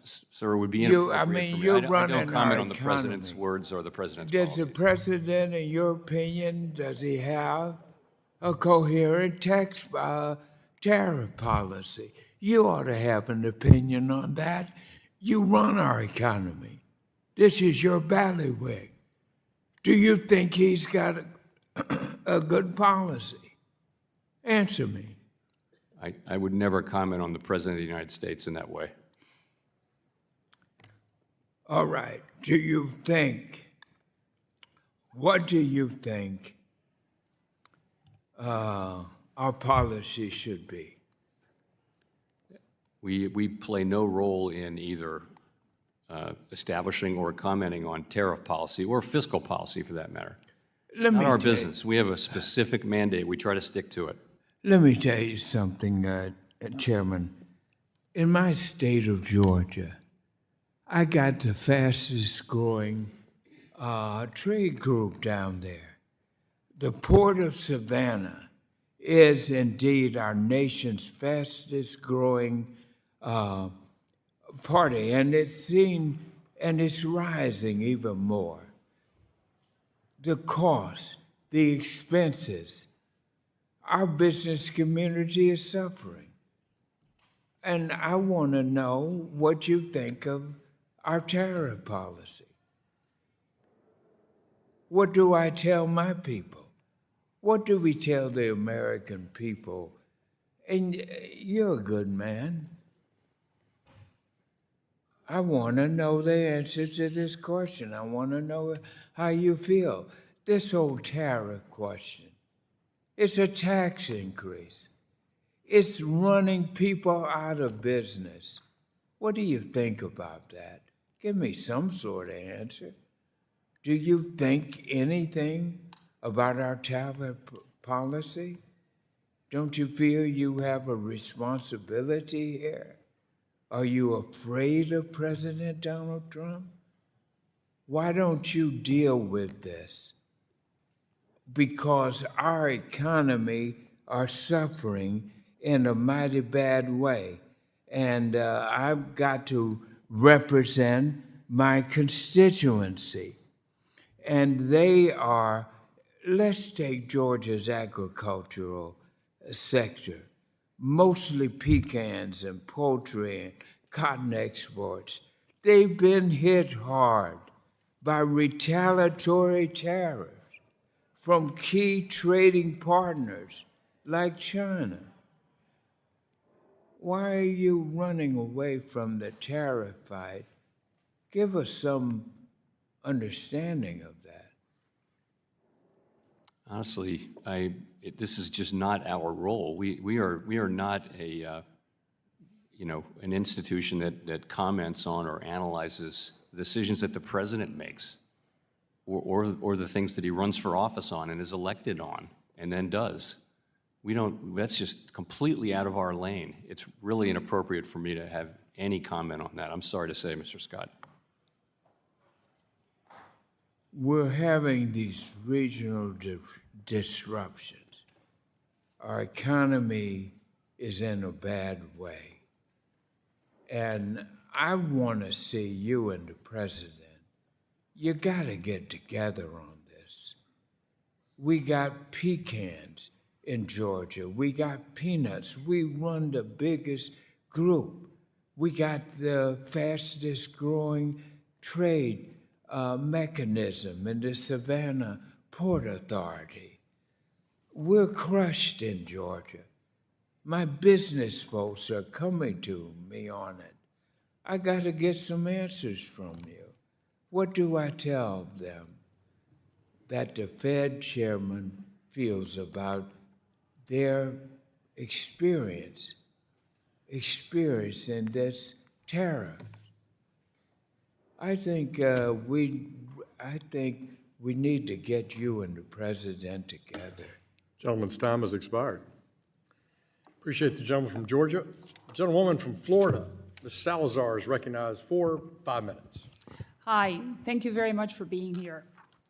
Sir, it would be You- inappropriate I mean, for me. you're I don't running comment our on the president's economy. words or the president's Does policies. the president, in your opinion, does he have a coherent tariff policy? You ought to have an opinion on that. You run our economy. This is your bailiwick. Do you think he's got a good policy? Answer me. I would never comment on the president of the United States in that way. All right. What do you think our policy should be? We play no role in either establishing or commenting on tariff policy or fiscal policy for that matter. It's Let not me our tell you- business. We have a specific mandate. We try to stick to it. Let me tell you something, Chairman. In my state of Georgia, I got the fastest growing trade group down there. The Port of Savannah is indeed our nation's fastest growing party, and it's rising even more. The cost, the expenses, our business community is suffering. And I want to know what you think of our tariff policy. What do I tell my people? What do we tell the American people? And you're a good man. I want to know the answer to this question. I want to know how you feel. This whole tariff question, it's a tax increase. It's running people out of business. What do you think about that? Give me some sort of answer. Do you think anything about our tariff policy? Don't you feel you have a responsibility here? Are you afraid of President Donald Trump? Why don't you deal with this? Because our economy are suffering in a mighty bad way. And I've got to represent my constituency. And they are, let's take Georgia's agricultural sector, mostly pecans and poultry and cotton exports. They've been hit hard by retaliatory tariffs from key trading partners like China. Why are you running away from the tariff fight? Give us some understanding of that. Honestly, this is just not our role. We are not an institution that comments on or analyzes decisions that the president makes, or the things that he runs for office on and is elected on and then does. That's just completely out of our lane. It's really inappropriate for me to have any comment on that. I'm sorry to say, Mr. Scott. We're having these regional disruptions. Our economy is in a bad way. And I want to see you and the president. You got to get together on this. We got pecans in Georgia. We got peanuts. We run the biggest group. We got the fastest growing trade mechanism in the Savannah Port Authority. We're crushed in Georgia. My business folks are coming to me on it. I got to get some answers from you. What do I tell them that the Fed chairman feels about their experience in this tariff? I think we need to get you and the president together. Gentleman's time has expired. Appreciate the gentleman from Georgia. Gentlewoman from Florida, Ms. Salazar, is recognized for 5 minutes. Hi, thank you very much for being here.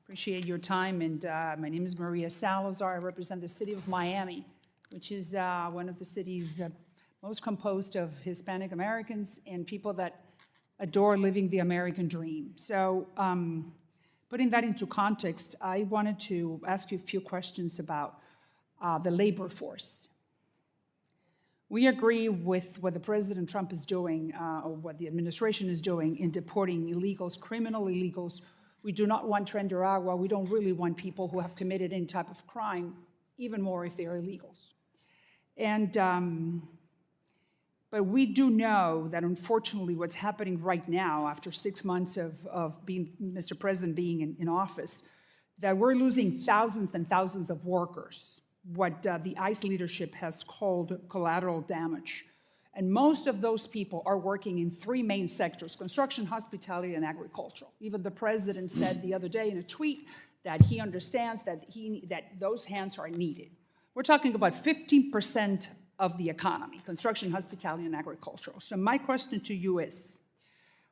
Appreciate your time, and my name is Maria Salazar. I represent the city of Miami, which is one of the cities most composed of Hispanic Americans and people that adore living the American dream. So putting that into context, I wanted to ask you a few questions about the labor force. We agree with what the President Trump is doing, or what the administration is doing in deporting illegals, criminal illegals. We do not want tren de agua. We don't really want people who have committed any type of crime, even more if they are illegals. And but we do know that unfortunately what's happening right now, after 6 months of being Mr. President being in office, that we're losing thousands and thousands of workers, what the ICE leadership has called collateral damage. And most of those people are working in three main sectors: construction, hospitality, and agricultural. Even the president said the other day in a tweet that he understands that those hands are needed. We're talking about 15% of the economy: construction, hospitality, and agricultural. So my question to you is,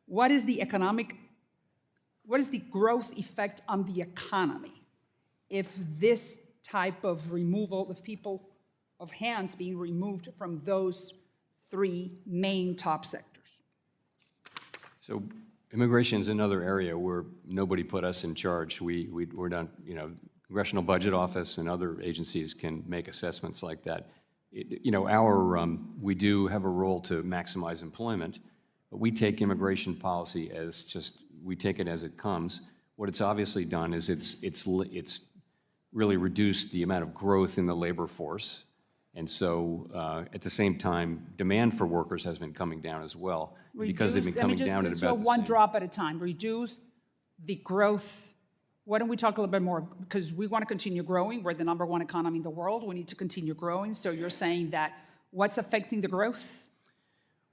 what is the growth effect on the economy if this type of removal of hands being removed from those three main top sectors? So immigration is another area where nobody put us in charge. We're not, Congressional Budget Office and other agencies can make assessments like that. We do have a role to maximize employment, but we take immigration policy as we take it as it comes. What it's obviously done is it's really reduced the amount of growth in the labor force. And so at the same time, demand for workers has been coming down as well, because they've been coming down at about the same. One drop at a time. Reduce the growth. Why don't we talk a little bit more? Because we want to continue growing. We're the #1 economy in the world. We need to continue growing. So you're saying that what's affecting the growth?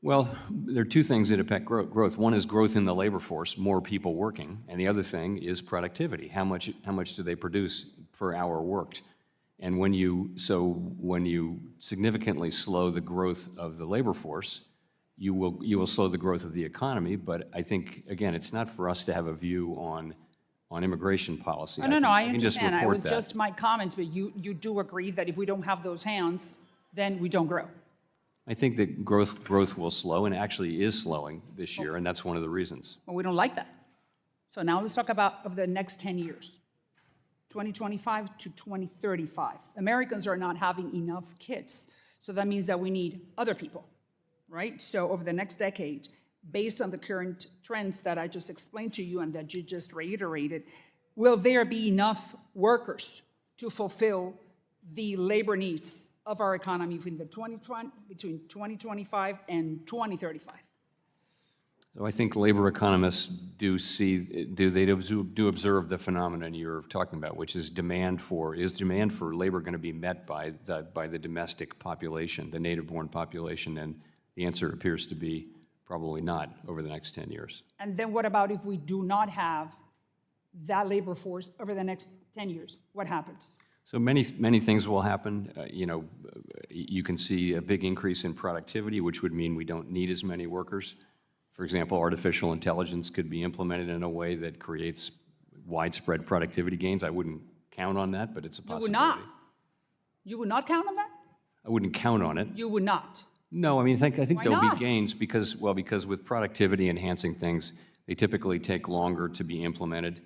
Well, there are two things that affect growth. One is growth in the labor force, more people working, and the other thing is productivity. How much do they produce per hour worked? And when you significantly slow the growth of the labor force, you will slow the growth of the economy. But I think, again, it's not for us to have a view on immigration policy. No, I can just understand. It report was that. just my comments, but you do agree that if we don't have those hands, then we don't grow. I think that growth will slow, and actually is slowing this year, and that's one of the reasons. Well, we don't like that. So now let's talk about of the next 10 years, 2025 to 2035. Americans are not having enough kids, so that means that we need other people, right? So over the next decade, based on the current trends that I just explained to you and that you just reiterated, will there be enough workers to fulfill the labor needs of our economy between 2025 and 2035? So I think labor economists do observe the phenomenon you're talking about, which is demand for labor going to be met by the domestic population, the native-born population? And the answer appears to be probably not over the next 10 years. And then what about if we do not have that labor force over the next 10 years? What happens? So many things will happen. You can see a big increase in productivity, which would mean we don't need as many workers. For example, artificial intelligence could be implemented in a way that creates widespread productivity gains. I wouldn't count on that, but it's a possibility. You would not? You would not count on that? I wouldn't count on it. You would not? No, I think Why there'll not? be gains because with productivity enhancing things, they typically take longer to be implemented,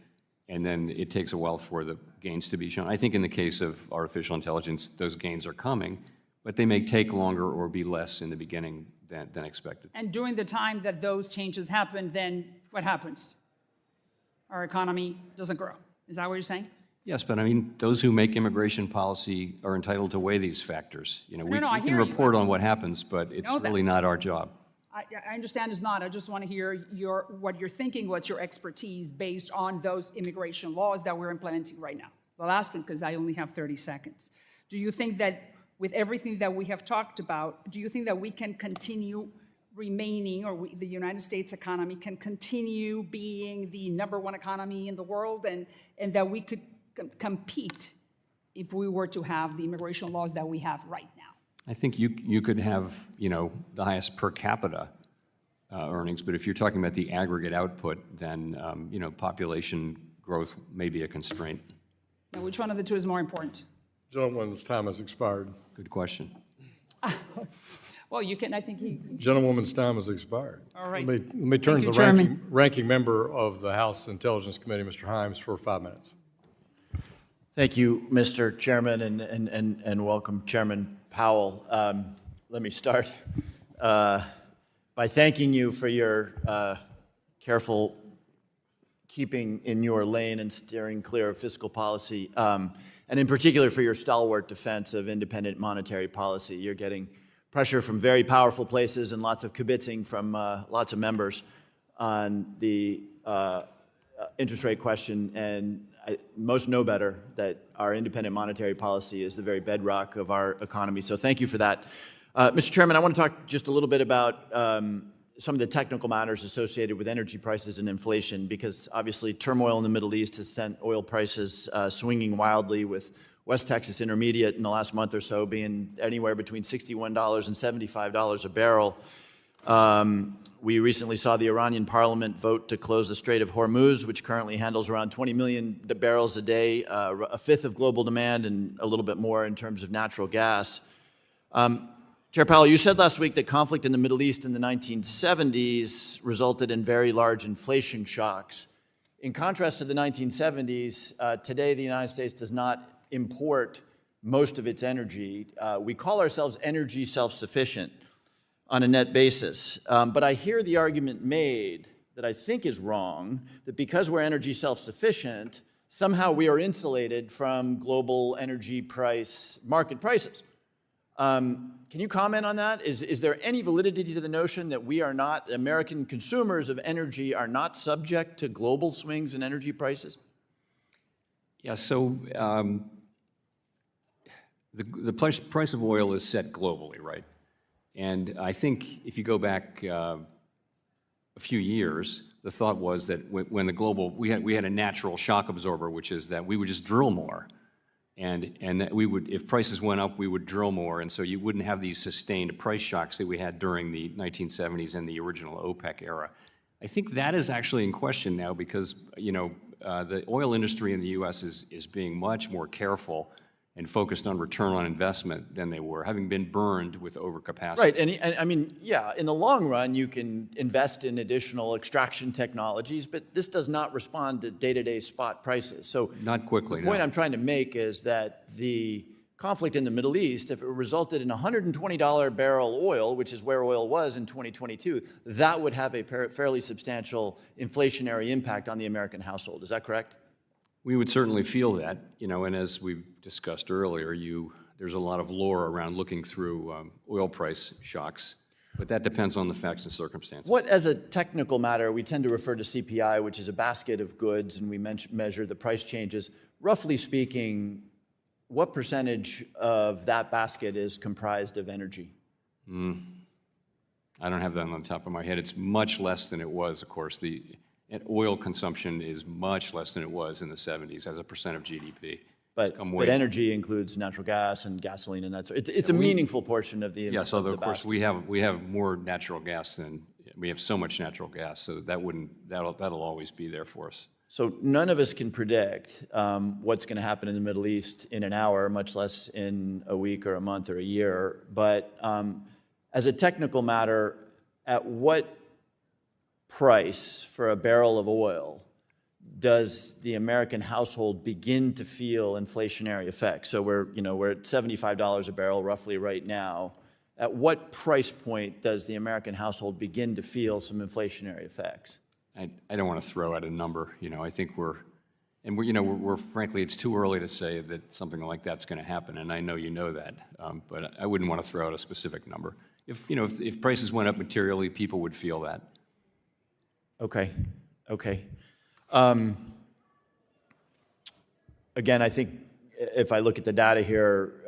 and then it takes a while for the gains to be shown. I think in the case of artificial intelligence, those gains are coming, but they may take longer or be less in the beginning than expected. And during the time that those changes happen, then what happens? Our economy doesn't grow. Is that what you're saying? Yes, but those who make immigration policy are entitled to weigh these factors. We I can hear you. report on what happens, but it's know that. really not our job. I understand it's not. I just want to hear what you're thinking, what's your expertise based on those immigration laws that we're implementing right now. The last one, because I only have 30 seconds. Do you think that with everything that we have talked about, do you think that we can continue remaining, or the United States economy can continue being the #1 economy in the world, and that we could compete if we were to have the immigration laws that we have right now? I think you could have, the highest per capita earnings, but if you're talking about the aggregate output, then, population growth may be a constraint. Now, which one of the two is more important? Gentleman's time has expired. Good question. Well, you can, I think he. Gentlewoman's time has expired. All right. Let me turn Thank to you, the Chairman. ranking member of the House Intelligence Committee, Mr. Himes, for 5 minutes. Thank you, Mr. Chairman, and welcome, Chairman Powell. Let me start by thanking you for your careful keeping in your lane and steering clear of fiscal policy, and in particular for your stalwart defense of independent monetary policy. You're getting pressure from very powerful places and lots of kibitzing from lots of members on the interest rate question, and most know better that our independent monetary policy is the very bedrock of our economy. So thank you for that. Mr. Chairman, I want to talk just a little bit about some of the technical matters associated with energy prices and inflation, because obviously turmoil in the Middle East has sent oil prices swinging wildly, with West Texas Intermediate in the last month or so being anywhere between $61 and $75 a barrel. We recently saw the Iranian parliament vote to close the Strait of Hormuz, which currently handles around 20 million barrels a day, a fifth of global demand and a little bit more in terms of natural gas. Chair Powell, you said last week that conflict in the Middle East in the 1970s resulted in very large inflation shocks. In contrast to the 1970s, today the United States does not import most of its energy. We call ourselves energy self-sufficient on a net basis. But I hear the argument made that I think is wrong, that because we're energy self-sufficient, somehow we are insulated from global energy market prices. Can you comment on that? Is there any validity to the notion that we are not, American consumers of energy are not subject to global swings in energy prices? Yeah, so the price of oil is set globally, right? And I think if you go back a few years, the thought was that when the global, we had a natural shock absorber, which is that we would just drill more. And that we would, if prices went up, we would drill more. And so you wouldn't have these sustained price shocks that we had during the 1970s and the original OPEC era. I think that is actually in question now because, the oil industry in the U.S. is being much more careful and focused on return on investment than they were, having been burned with overcapacity. Right, and I mean, yeah, in the long run, you can invest in additional extraction technologies, but this does not respond to day-to-day spot prices. So not quickly, the point I'm trying to make is that the conflict in the Middle East, if it resulted in $120 barrel oil, which is where oil was in 2022, that would have a fairly substantial inflationary impact on the American household. Is that correct? We would certainly feel that, and as we've discussed earlier, there's a lot of lore around looking through oil price shocks, but that depends on the facts and circumstances. What, as a technical matter, we tend to refer to CPI, which is a basket of goods, and we measure the price changes. Roughly speaking, what percentage of that basket is comprised of energy? I don't have that on the top of my head. It's much less than it was, of course. And oil consumption is much less than it was in the 70s as a percent of GDP. But energy includes natural gas and gasoline, and that's it's a meaningful portion of the yes. Although of course we have more natural gas than we have so much natural gas, so that'll always be there for us. So none of us can predict what's going to happen in the Middle East in an hour, much less in a week or a month or a year. But as a technical matter, at what price for a barrel of oil does the American household begin to feel inflationary effects? So we're at $75 a barrel roughly right now. At what price point does the American household begin to feel some inflationary effects? I don't want to throw out a number. I think we're frankly, it's too early to say that something like that's going to happen, and I know you know that, but I wouldn't want to throw out a specific number. If prices went up materially, people would feel that. Okay. Again, I think if I look at the data here,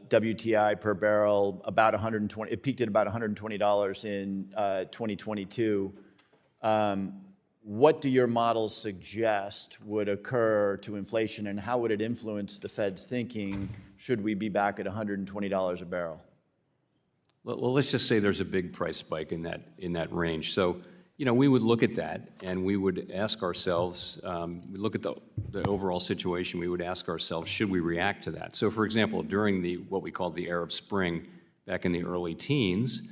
WTI per barrel about $120. It peaked at about $120 in 2022. What do your models suggest would occur to inflation, and how would it influence the Fed's thinking should we be back at $120 a barrel? Well, let's just say there's a big price spike in that range. So, we would look at that and we would ask ourselves, we look at the overall situation, we would ask ourselves, should we react to that? So, for example, during what we called the Arab Spring back in the early teens,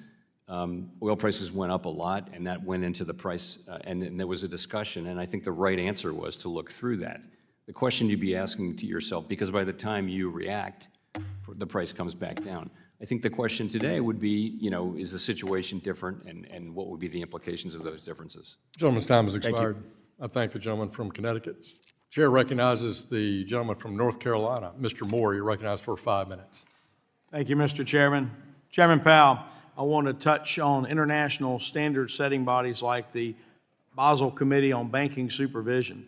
oil prices went up a lot, and that went into the price, and there was a discussion, and I think the right answer was to look through that. The question you'd be asking to yourself, because by the time you react, the price comes back down. I think the question today would be, is the situation different, and what would be the implications of those differences? Gentleman's time has expired. I thank the gentleman from Connecticut. Chair recognizes the gentleman from North Carolina. Mr. Moore, you're recognized for 5 minutes. Thank you, Mr. Chairman. Chairman Powell, I want to touch on international standard-setting bodies like the Basel Committee on Banking Supervision.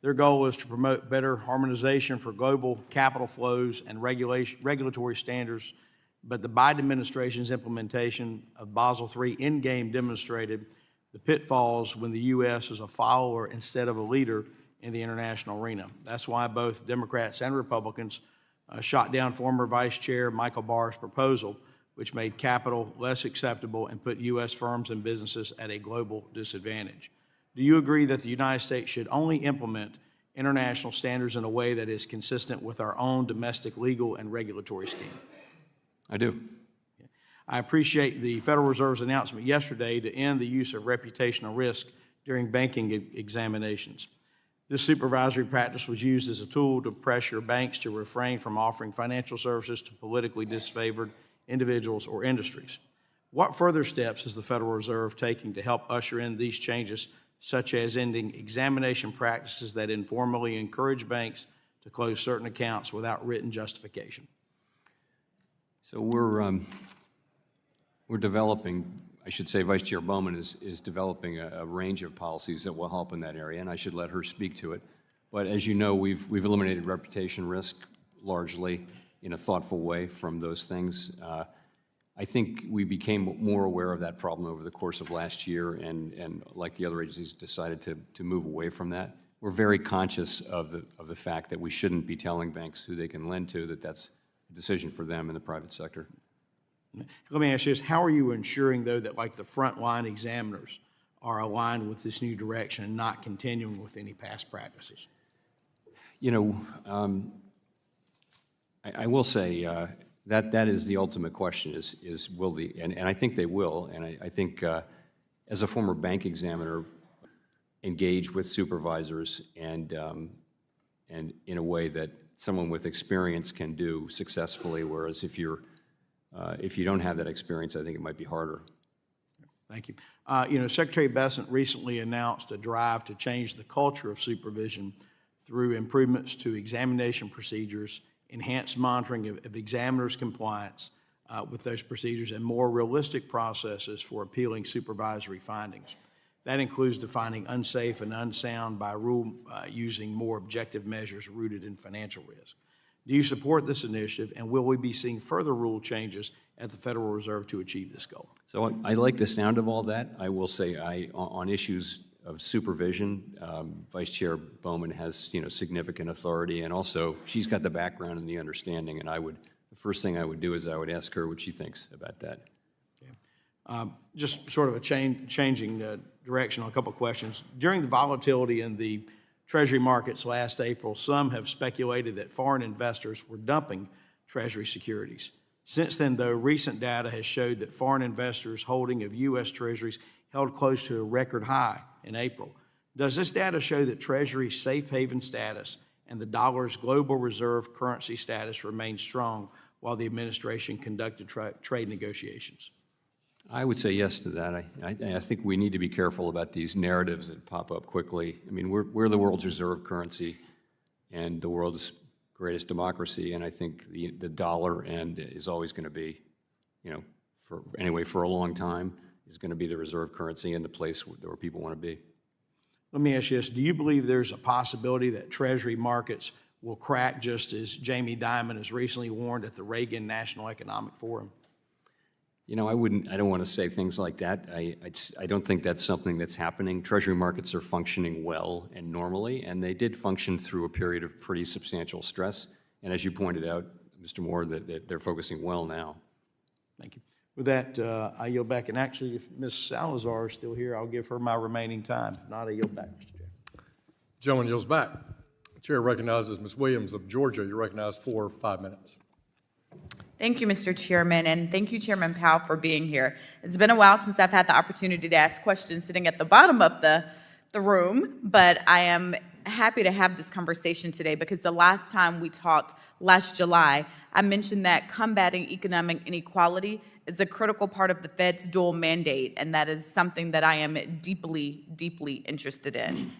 Their goal is to promote better harmonization for global capital flows and regulatory standards but the Biden administration's implementation of Basel III Endgame demonstrated the pitfalls when the U.S. is a follower instead of a leader in the international arena. That's why both Democrats and Republicans shot down former Vice Chair Michael Barr's proposal, which made capital less acceptable and put U.S. firms and businesses at a global disadvantage. Do you agree that the United States should only implement international standards in a way that is consistent with our own domestic legal and regulatory scheme? I do. I appreciate the Federal Reserve's announcement yesterday to end the use of reputational risk during banking examinations. This supervisory practice was used as a tool to pressure banks to refrain from offering financial services to politically disfavored individuals or industries. What further steps is the Federal Reserve taking to help usher in these changes, such as ending examination practices that informally encourage banks to close certain accounts without written justification? So we're developing, I should say Vice Chair Bowman is developing a range of policies that will help in that area, and I should let her speak to it. But as you know, we've eliminated reputation risk largely in a thoughtful way from those things. I think we became more aware of that problem over the course of last year, and like the other agencies, decided to move away from that. We're very conscious of the fact that we shouldn't be telling banks who they can lend to, that that's a decision for them in the private sector. Let me ask you this, how are you ensuring, though, that like the frontline examiners are aligned with this new direction and not continuing with any past practices? You know, I will say that is the ultimate question, is will the, and I think they will, and I think as a former bank examiner, engage with supervisors and in a way that someone with experience can do successfully, whereas if you don't have that experience, I think it might be harder. Thank you. You know, Secretary Bessent recently announced a drive to change the culture of supervision through improvements to examination procedures, enhanced monitoring of examiners' compliance with those procedures, and more realistic processes for appealing supervisory findings. That includes defining unsafe and unsound by rule using more objective measures rooted in financial risk. Do you support this initiative, and will we be seeing further rule changes at the Federal Reserve to achieve this goal? So I like the sound of all that. I will say on issues of supervision, Vice Chair Bowman has significant authority, and also she's got the background and the understanding, and the first thing I would do is I would ask her what she thinks about that. Okay. Just sort of a changing direction on a couple of questions. During the volatility in the Treasury markets last April, some have speculated that foreign investors were dumping Treasury securities. Since then, though, recent data has showed that foreign investors' holding of U.S. Treasuries held close to a record high in April. Does this data show that Treasury's safe haven status and the dollar's global reserve currency status remained strong while the administration conducted trade negotiations? I would say yes to that. I think we need to be careful about these narratives that pop up quickly. I mean, we're the world's reserve currency and the world's greatest democracy, and I think the dollar is always going to be, for a long time, is going to be the reserve currency and the place where people want to be. Let me ask you this. Do you believe there's a possibility that Treasury markets will crack, just as Jamie Dimon has recently warned at the Reagan National Economic Forum? I don't want to say things like that. I don't think that's something that's happening. Treasury markets are functioning well and normally, and they did function through a period of pretty substantial stress. And as you pointed out, Mr. Moore, that they're focusing well now. Thank you. With that, I yield back. And actually, if Ms. Salazar is still here, I'll give her my remaining time. If not, I yield back, Mr. Chair. Gentleman yields back. The chair recognizes Ms. Williams of Georgia. You're recognized for 5 minutes. Thank you, Mr. Chairman, and thank you, Chairman Powell, for being here. It's been a while since I've had the opportunity to ask questions sitting at the bottom of the room, but I am happy to have this conversation today because the last time we talked, last July, I mentioned that combating economic inequality is a critical part of the Fed's dual mandate, and that is something that I am deeply, deeply interested in.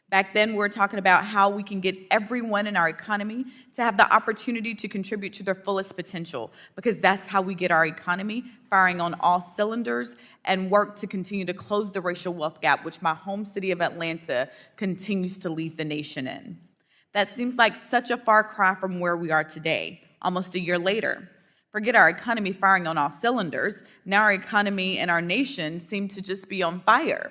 Back then, we were talking about how we can get everyone in our economy to have the opportunity to contribute to their fullest potential, because that's how we get our economy firing on all cylinders and work to continue to close the racial wealth gap, which my home city of Atlanta continues to lead the nation in. That seems like such a far cry from where we are today, almost a year later. Forget our economy firing on all cylinders. Now our economy and our nation seem to just be on fire.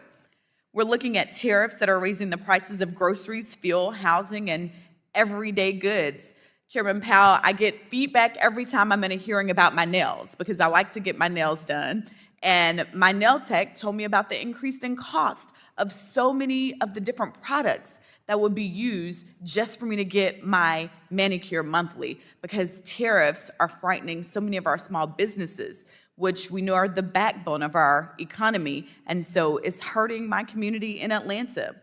We're looking at tariffs that are raising the prices of groceries, fuel, housing, and everyday goods. Chairman Powell, I get feedback every time I'm in a hearing about my nails because I like to get my nails done. And my nail tech told me about the increase in cost of so many of the different products that would be used just for me to get my manicure monthly because tariffs are frightening so many of our small businesses, which we know are the backbone of our economy. And so it's hurting my community in Atlanta.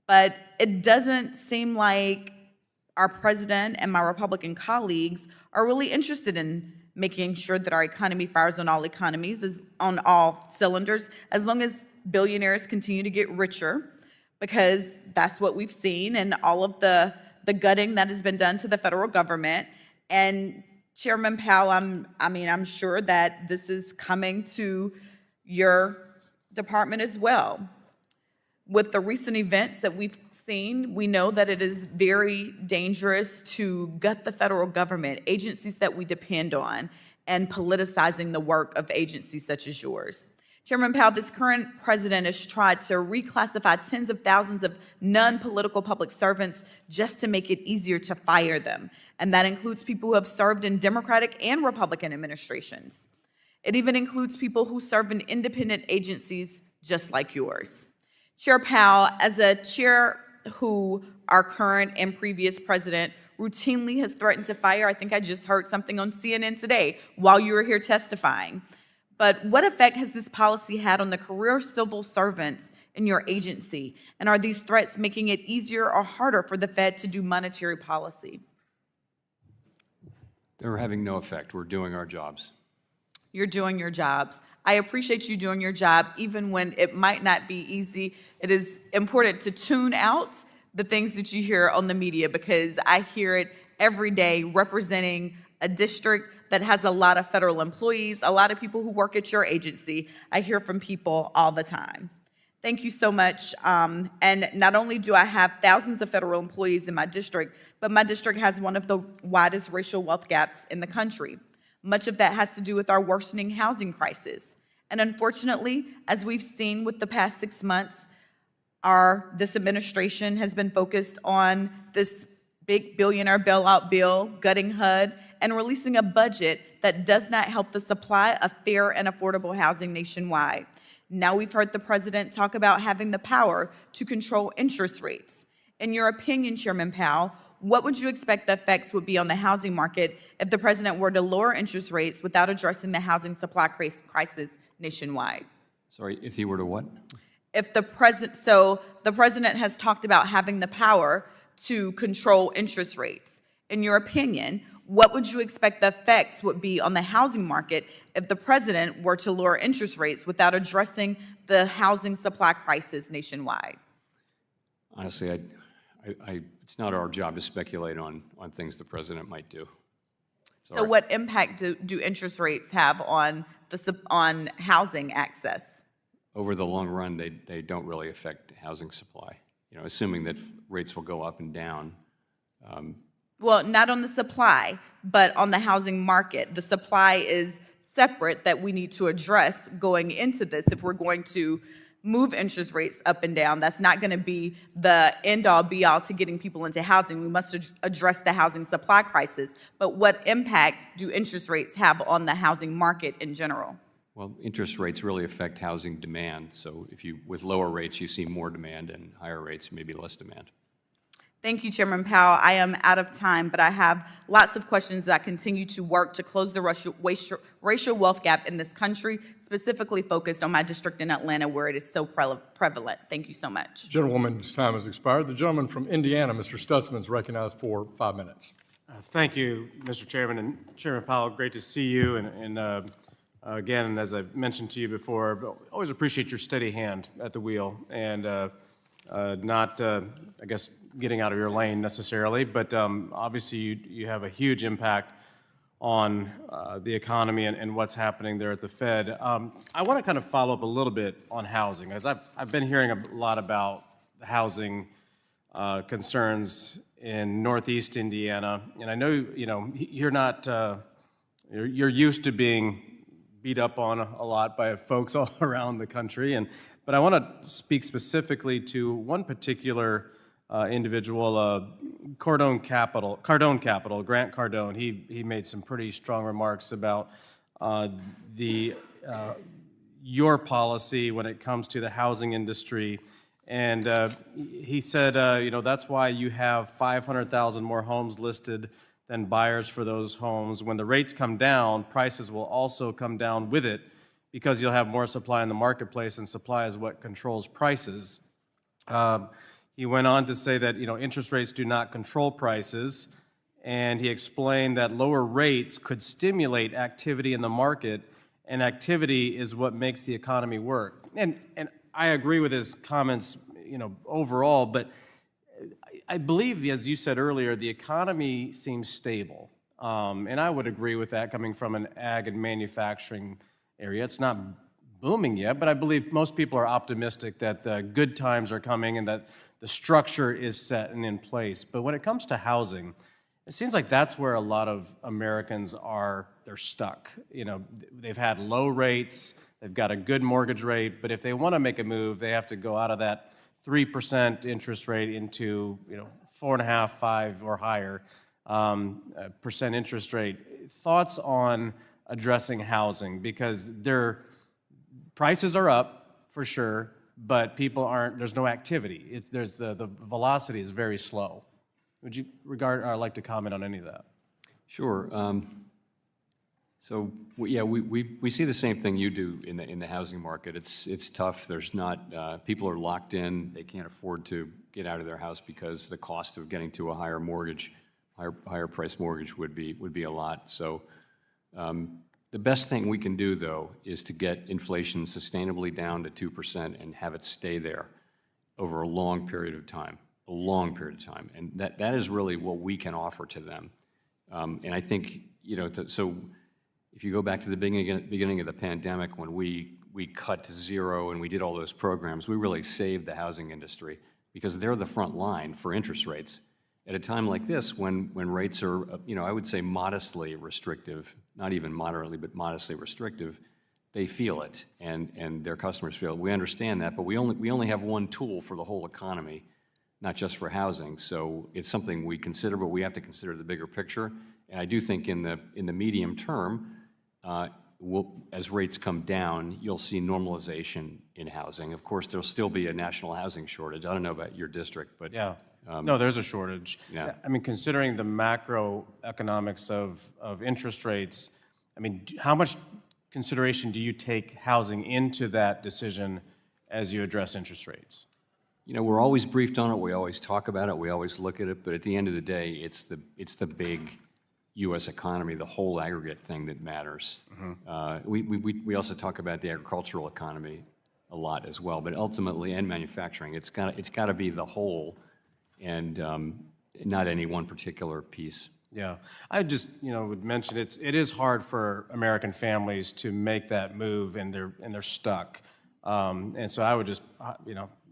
But it doesn't seem like our president and my Republican colleagues are really interested in making sure that our economy fires on all on all cylinders, as long as billionaires continue to get richer, because that's what we've seen and all of the gutting that has been done to the federal government. And Chairman Powell, I'm sure that this is coming to your department as well. With the recent events that we've seen, we know that it is very dangerous to gut the federal government, agencies that we depend on, and politicizing the work of agencies such as yours. Chairman Powell, this current president has tried to reclassify tens of thousands of non-political public servants just to make it easier to fire them. And that includes people who have served in Democratic and Republican administrations. It even includes people who serve in independent agencies just like yours. Chair Powell, as a chair who our current and previous president routinely has threatened to fire, I think I just heard something on CNN today while you were here testifying. But what effect has this policy had on the career civil servants in your agency? And are these threats making it easier or harder for the Fed to do monetary policy? They're having no effect. We're doing our jobs. You're doing your jobs. I appreciate you doing your job, even when it might not be easy. It is important to tune out the things that you hear on the media because I hear it every day representing a district that has a lot of federal employees, a lot of people who work at your agency. I hear from people all the time. Thank you so much. And not only do I have thousands of federal employees in my district, but my district has one of the widest racial wealth gaps in the country. Much of that has to do with our worsening housing crisis. And unfortunately, as we've seen with the past 6 months, this administration has been focused on this big billionaire bailout bill, gutting HUD, and releasing a budget that does not help the supply of fair and affordable housing nationwide. Now we've heard the president talk about having the power to control interest rates. In your opinion, Chairman Powell, what would you expect the effects would be on the housing market if the president were to lower interest rates without addressing the housing supply crisis nationwide? Sorry, if he were to what? If the president has talked about having the power to control interest rates. In your opinion, what would you expect the effects would be on the housing market if the president were to lower interest rates without addressing the housing supply crisis nationwide? Honestly, it's not our job to speculate on things the president might do. So what impact do interest rates have on housing access? Over the long run, they don't really affect housing supply. You know, assuming that rates will go up and down. Well, not on the supply, but on the housing market. The supply is separate that we need to address going into this. If we're going to move interest rates up and down, that's not going to be the end-all, be-all to getting people into housing. We must address the housing supply crisis. But what impact do interest rates have on the housing market in general? Well, interest rates really affect housing demand. So with lower rates, you see more demand, and higher rates, maybe less demand. Thank you, Chairman Powell. I am out of time, but I have lots of questions that continue to work to close the racial wealth gap in this country, specifically focused on my district in Atlanta, where it is so prevalent. Thank you so much. Gentlewoman's time has expired. The gentleman from Indiana, Mr. Stutzman, is recognized for 5 minutes. Thank you, Mr. Chairman. And Chairman Powell, great to see you. And again, as I've mentioned to you before, always appreciate your steady hand at the wheel and not, I guess, getting out of your lane necessarily, but obviously you have a huge impact on the economy and what's happening there at the Fed. I want to kind of follow up a little bit on housing, as I've been hearing a lot about the housing concerns in Northeast Indiana, and I know you're not you're used to being beat up on a lot by folks all around the country, but I want to speak specifically to one particular individual, Cardone Capital, Grant Cardone. He made some pretty strong remarks about your policy when it comes to the housing industry. And he said, that's why you have 500,000 more homes listed than buyers for those homes. When the rates come down, prices will also come down with it because you'll have more supply in the marketplace, and supply is what controls prices. He went on to say that, interest rates do not control prices, and he explained that lower rates could stimulate activity in the market, and activity is what makes the economy work. And I agree with his comments, overall, but I believe, as you said earlier, the economy seems stable. And I would agree with that coming from an ag and manufacturing area. It's not booming yet, but I believe most people are optimistic that the good times are coming and that the structure is set and in place. But when it comes to housing, it seems like that's where a lot of Americans they're stuck. They've had low rates, they've got a good mortgage rate, but if they want to make a move, they have to go out of that 3% interest rate into 4.5%, 5% or higher percent interest rate. Thoughts on addressing housing, because their prices are up for sure, but people there's no activity. The velocity is very slow. Would you like to comment on any of that? Sure. So yeah, we see the same thing you do in the housing market. It's tough. There's not people are locked in. They can't afford to get out of their house because the cost of getting to a higher mortgage, higher price mortgage would be a lot. So the best thing we can do, though, is to get inflation sustainably down to 2% and have it stay there over a long period of time. And that is really what we can offer to them. And I think, so if you go back to the beginning of the pandemic, when we cut to zero and we did all those programs, we really saved the housing industry because they're the front line for interest rates. At a time like this, when rates are, I would say modestly restrictive, not even moderately, but modestly restrictive, they feel it, and their customers feel it. We understand that, but we only have one tool for the whole economy, not just for housing. So it's something we consider, but we have to consider the bigger picture. And I do think in the medium term, as rates come down, you'll see normalization in housing. Of course, there'll still be a national housing shortage. I don't know about your district, but yeah. No, there's a shortage. Yeah. I mean, considering the macroeconomics of interest rates, I mean, how much consideration do you take housing into that decision as you address interest rates? We're always briefed on it. We always talk about it. We always look at it. But at the end of the day, it's the big U.S. economy, the whole aggregate thing that matters. Mm-hmm. We also talk about the agricultural economy a lot as well. But ultimately, and manufacturing, it's got to be the whole, and not any one particular piece. Yeah, I just would mention it is hard for American families to make that move, and they're stuck. And so I would just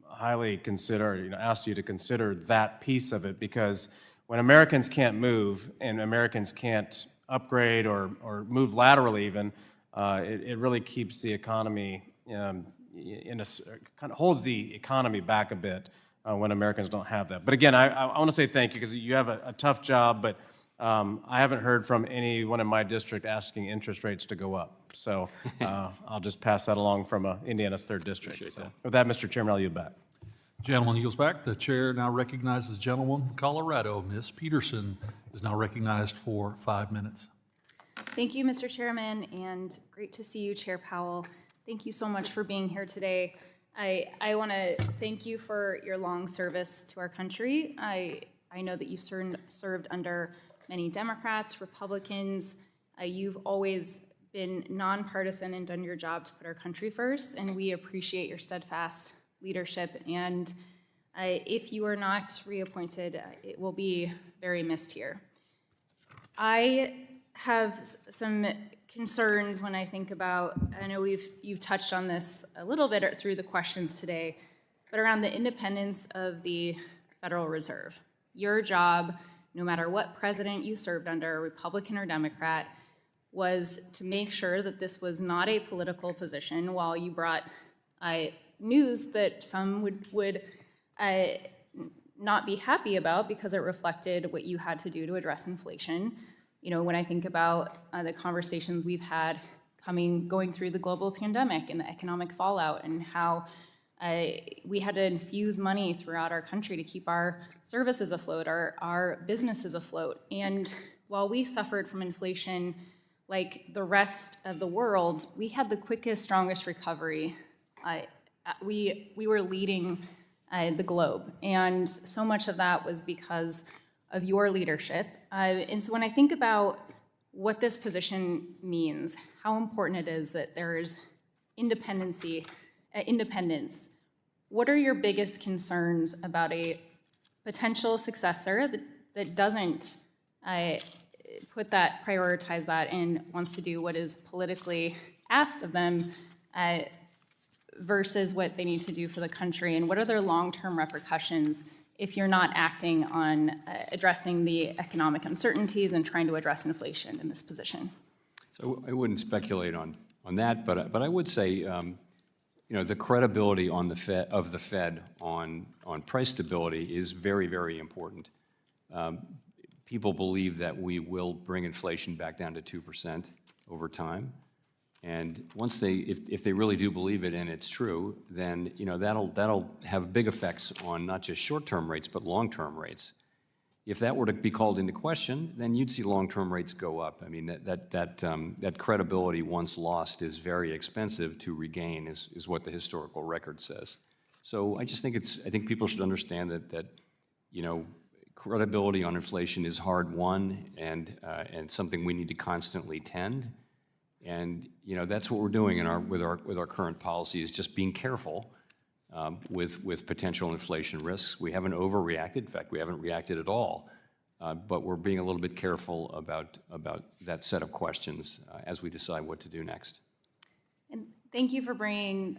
highly consider, ask you to consider that piece of it, because when Americans can't move and Americans can't upgrade or move laterally even, it really keeps the economy kind of holds the economy back a bit when Americans don't have that. But again, I want to say thank you, because you have a tough job, but I haven't heard from anyone in my district asking interest rates to go up. So I'll just pass that along from Indiana's 3rd District. So with that, Mr. Chairman, I'll yield back. Gentleman yields back. The chair now recognizes the gentleman from Colorado. Ms. Peterson is now recognized for 5 minutes. Thank you, Mr. Chairman, and great to see you, Chair Powell. Thank you so much for being here today. I want to thank you for your long service to our country. I know that you've served under many Democrats, Republicans. You've always been nonpartisan and done your job to put our country first, and we appreciate your steadfast leadership. And if you are not reappointed, it will be very missed here. I have some concerns when I think about, I know you've touched on this a little bit through the questions today, but around the independence of the Federal Reserve. Your job, no matter what president you served under, Republican or Democrat, was to make sure that this was not a political position while you brought news that some would not be happy about because it reflected what you had to do to address inflation. You know, when I think about the conversations we've had going through the global pandemic and the economic fallout and how we had to infuse money throughout our country to keep our services afloat, our businesses afloat. And while we suffered from inflation like the rest of the world, we had the quickest, strongest recovery. We were leading the globe. And so much of that was because of your leadership. And so when I think about what this position means, how important it is that there is independence, what are your biggest concerns about a potential successor that doesn't prioritize that and wants to do what is politically asked of them versus what they need to do for the country? And what are their long-term repercussions if you're not acting on addressing the economic uncertainties and trying to address inflation in this position? So I wouldn't speculate on that, but I would say, you know, the credibility on the Fed on price stability is very, very important. People believe that we will bring inflation back down to 2% over time. And once if they really do believe it and it's true, then, you know, that'll have big effects on not just short-term rates, but long-term rates. If that were to be called into question, then you'd see long-term rates go up. I mean, that credibility once lost is very expensive to regain, is what the historical record says. So I just think I think people should understand that you know, credibility on inflation is hard won and something we need to constantly tend. And, you know, that's what we're doing with our current policy, is just being careful with potential inflation risks. We haven't overreacted. In fact, we haven't reacted at all. But we're being a little bit careful about that set of questions as we decide what to do next. And thank you for bringing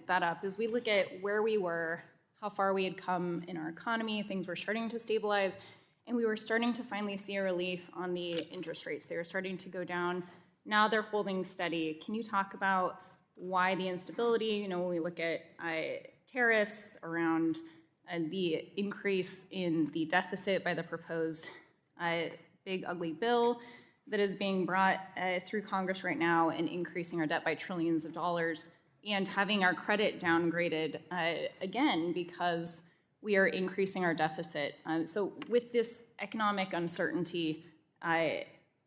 that up. As we look at where we were, how far we had come in our economy, things were starting to stabilize, and we were starting to finally see a relief on the interest rates. They were starting to go down. Now they're holding steady. Can you talk about why the instability, you know, when we look at tariffs around the increase in the deficit by the proposed big ugly bill that is being brought through Congress right now and increasing our debt by trillions of dollars and having our credit downgraded again because we are increasing our deficit. So with this economic uncertainty,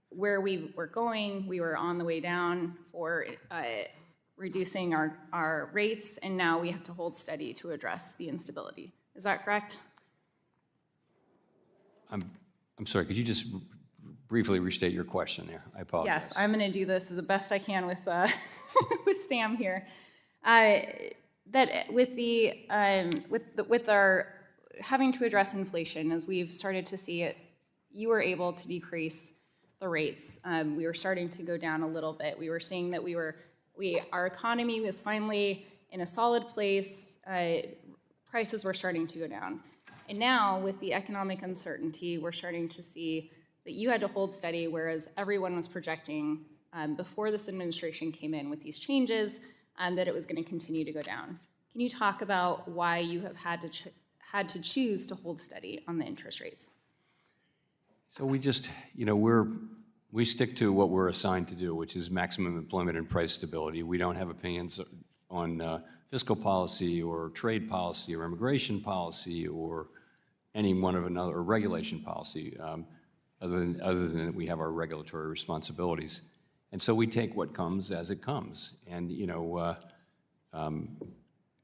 where we were going, we were on the way down for reducing our rates, and now we have to hold steady to address the instability. Is that correct? I'm sorry, could you just briefly restate your question there? I apologize. Yes, I'm going to do this the best I can with with Sam here. That with our having to address inflation, as we've started to see it, you were able to decrease the rates. We were starting to go down a little bit. We were seeing that our economy was finally in a solid place. Prices were starting to go down. And now with the economic uncertainty, we're starting to see that you had to hold steady, whereas everyone was projecting before this administration came in with these changes that it was going to continue to go down. Can you talk about why you have had to choose to hold steady on the interest rates? So we just, you know, we stick to what we're assigned to do, which is maximum employment and price stability. We don't have opinions on fiscal policy or trade policy or immigration policy or any one of another, or regulation policy, other than that we have our regulatory responsibilities. And so we take what comes as it comes. And, you know,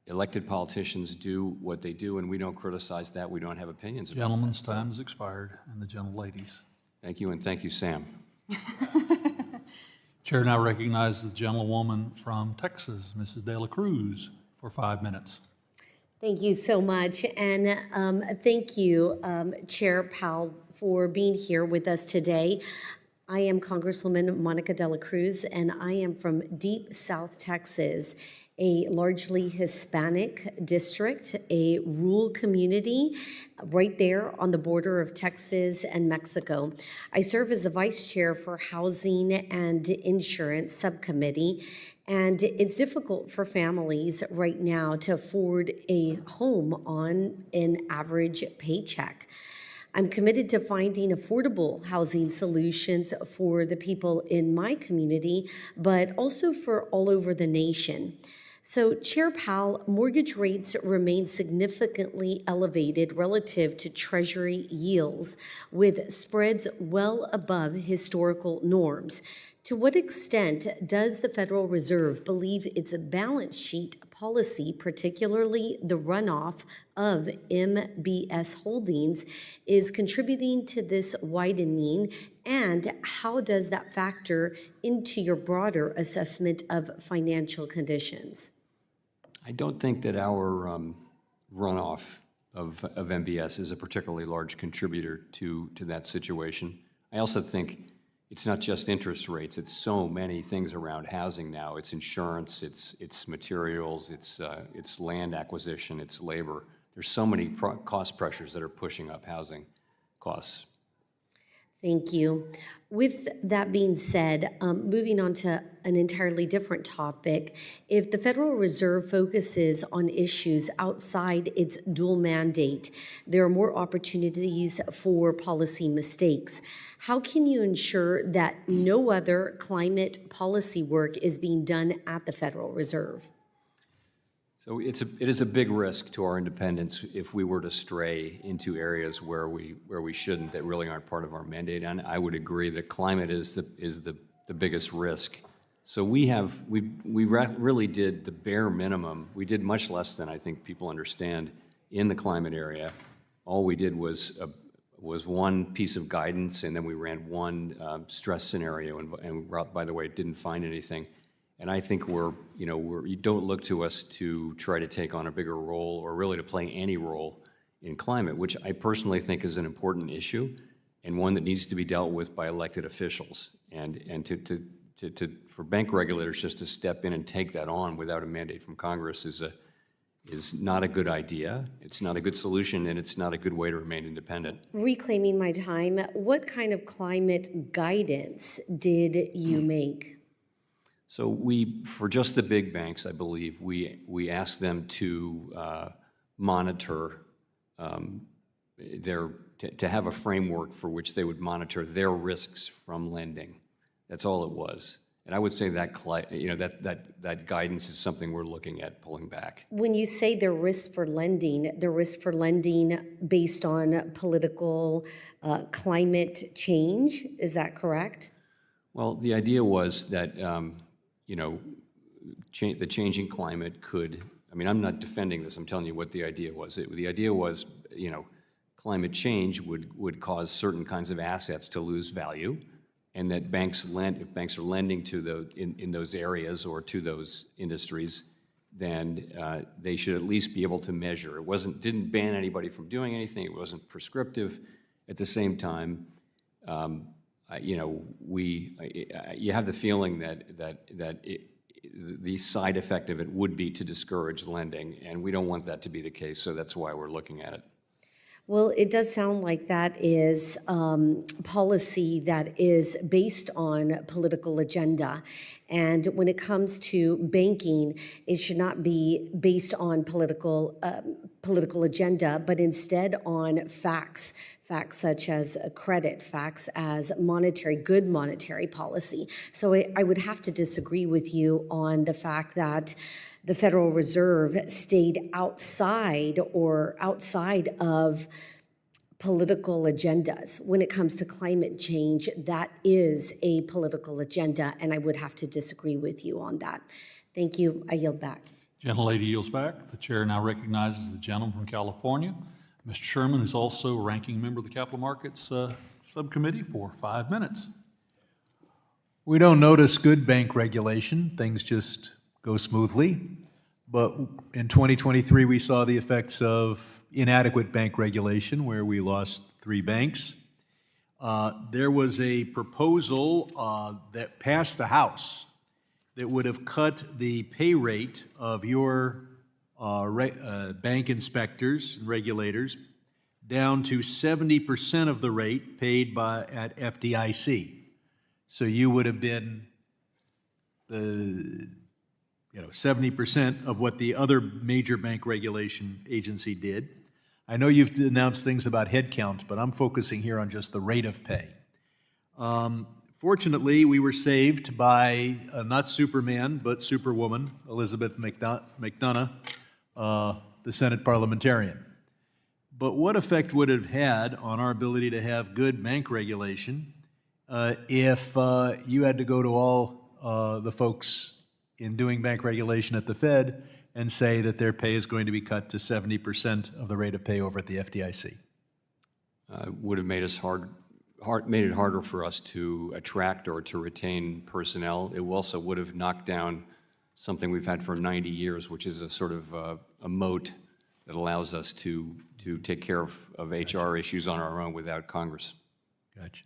elected politicians do what they do, and we don't criticize that. We don't have opinions about Gentleman's time has expired, and the gentleladies. Thank you, and thank you, Sam. Chair now recognizes the gentlewoman from Texas, Mrs. De La Cruz, for 5 minutes. Thank you so much, and thank you, Chair Powell, for being here with us today. I am Congresswoman Monica De La Cruz, and I am from deep South Texas. a largely Hispanic district, a rural community right there on the border of Texas and Mexico. I serve as the vice chair for Housing and Insurance Subcommittee, and it's difficult for families right now to afford a home on an average paycheck. I'm committed to finding affordable housing solutions for the people in my community, but also for all over the nation. So, Chair Powell, mortgage rates remain significantly elevated relative to Treasury yields, with spreads well above historical norms. To what extent does the Federal Reserve believe its balance sheet policy, particularly the runoff of MBS holdings, is contributing to this widening, and how does that factor into your broader assessment of financial conditions? I don't think that our runoff of MBS is a particularly large contributor to that situation. I also think it's not just interest rates, it's so many things around housing now. It's insurance, it's materials, it's land acquisition, it's labor. There's so many cost pressures that are pushing up housing costs. Thank you. With that being said, moving on to an entirely different topic, if the Federal Reserve focuses on issues outside its dual mandate, there are more opportunities for policy mistakes. How can you ensure that no other climate policy work is being done at the Federal Reserve? So it is a big risk to our independence if we were to stray into areas where we shouldn't, that really aren't part of our mandate. And I would agree that climate is the biggest risk. So we really did the bare minimum. We did much less than I think people understand in the climate area. All we did was one piece of guidance, and then we ran one stress scenario, and by the way, didn't find anything. And I think you don't look to us to try to take on a bigger role or really to play any role in climate, which I personally think is an important issue and one that needs to be dealt with by elected officials. And for bank regulators just to step in and take that on without a mandate from Congress is not a good idea. It's not a good solution, and it's not a good way to remain independent. Reclaiming my time, what kind of climate guidance did you make? So for just the big banks, I believe, we asked them to monitor to have a framework for which they would monitor their risks from lending. That's all it was. And I would say that that guidance is something we're looking at pulling back. When you say they're risk for lending based on political climate change, is that correct? Well, the idea was that the changing climate could, I'm not defending this, I'm telling you what the idea was. The idea was, climate change would cause certain kinds of assets to lose value, and that if banks are lending to in those areas or to those industries, then they should at least be able to measure. It didn't ban anybody from doing anything, it wasn't prescriptive. At the same time, you have the feeling that the side effect of it would be to discourage lending, and we don't want that to be the case, so that's why we're looking at it. Well, it does sound like that is policy that is based on political agenda. And when it comes to banking, it should not be based on political agenda, but instead on facts. Facts such as credit, facts as good monetary policy. So I would have to disagree with you on the fact that the Federal Reserve stayed outside of political agendas. When it comes to climate change, that is a political agenda, and I would have to disagree with you on that. Thank you. I yield back. Gentlelady yields back. The chair now recognizes the gentleman from California, Mr. Sherman, who's also ranking member of the Capital Markets Subcommittee, for 5 minutes. We don't notice good bank regulation. Things just go smoothly. But in 2023, we saw the effects of inadequate bank regulation, where we lost 3 banks. There was a proposal that passed the House that would have cut the pay rate of your bank inspectors and regulators down to 70% of the rate paid at FDIC. So you would have been 70% of what the other major bank regulation agency did. I know you've announced things about headcount, but I'm focusing here on just the rate of pay. Fortunately, we were saved by not Superman, but Superwoman, Elizabeth McDonough, the Senate parliamentarian. But what effect would it have had on our ability to have good bank regulation if you had to go to all the folks in doing bank regulation at the Fed and say that their pay is going to be cut to 70% of the rate of pay over at the FDIC? Would have made made it harder for us to attract or to retain personnel. It also would have knocked down something we've had for 90 years, which is a sort of a moat that allows us to take care of HR issues on our own without Congress. Gotcha.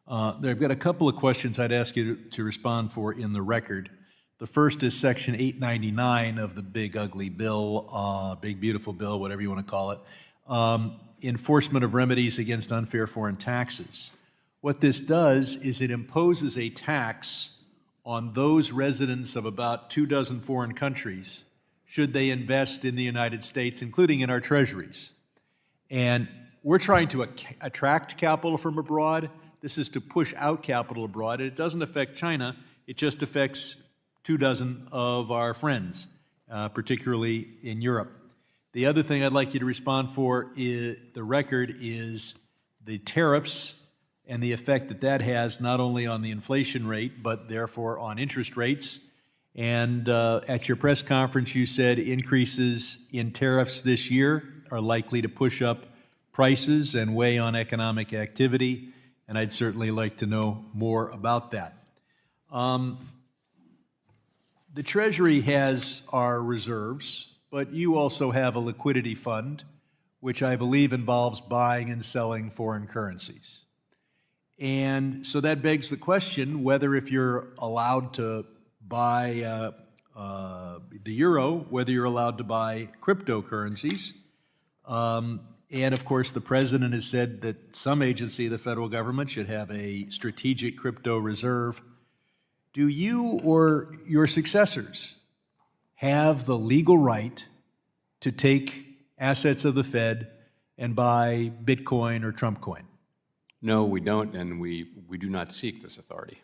I've got a couple of questions I'd ask you to respond for in the record. The first is Section 899 of the big ugly bill, big beautiful bill, whatever you want to call it, enforcement of remedies against unfair foreign taxes. What this does is it imposes a tax on those residents of about 24 foreign countries should they invest in the United States, including in our treasuries. And we're trying to attract capital from abroad. This is to push out capital abroad. It doesn't affect China. It just affects 24 of our friends, particularly in Europe. The other thing I'd like you to respond for is the record is the tariffs and the effect that that has not only on the inflation rate, but therefore on interest rates. And at your press conference, you said increases in tariffs this year are likely to push up prices and weigh on economic activity, and I'd certainly like to know more about that. The Treasury has our reserves, but you also have a liquidity fund, which I believe involves buying and selling foreign currencies. And so that begs the question whether if you're allowed to buy the euro, whether you're allowed to buy cryptocurrencies. And of course, the president has said that some agency of the federal government should have a strategic crypto reserve. Do you or your successors have the legal right to take assets of the Fed and buy Bitcoin or Trump coin? No, we don't, and we do not seek this authority.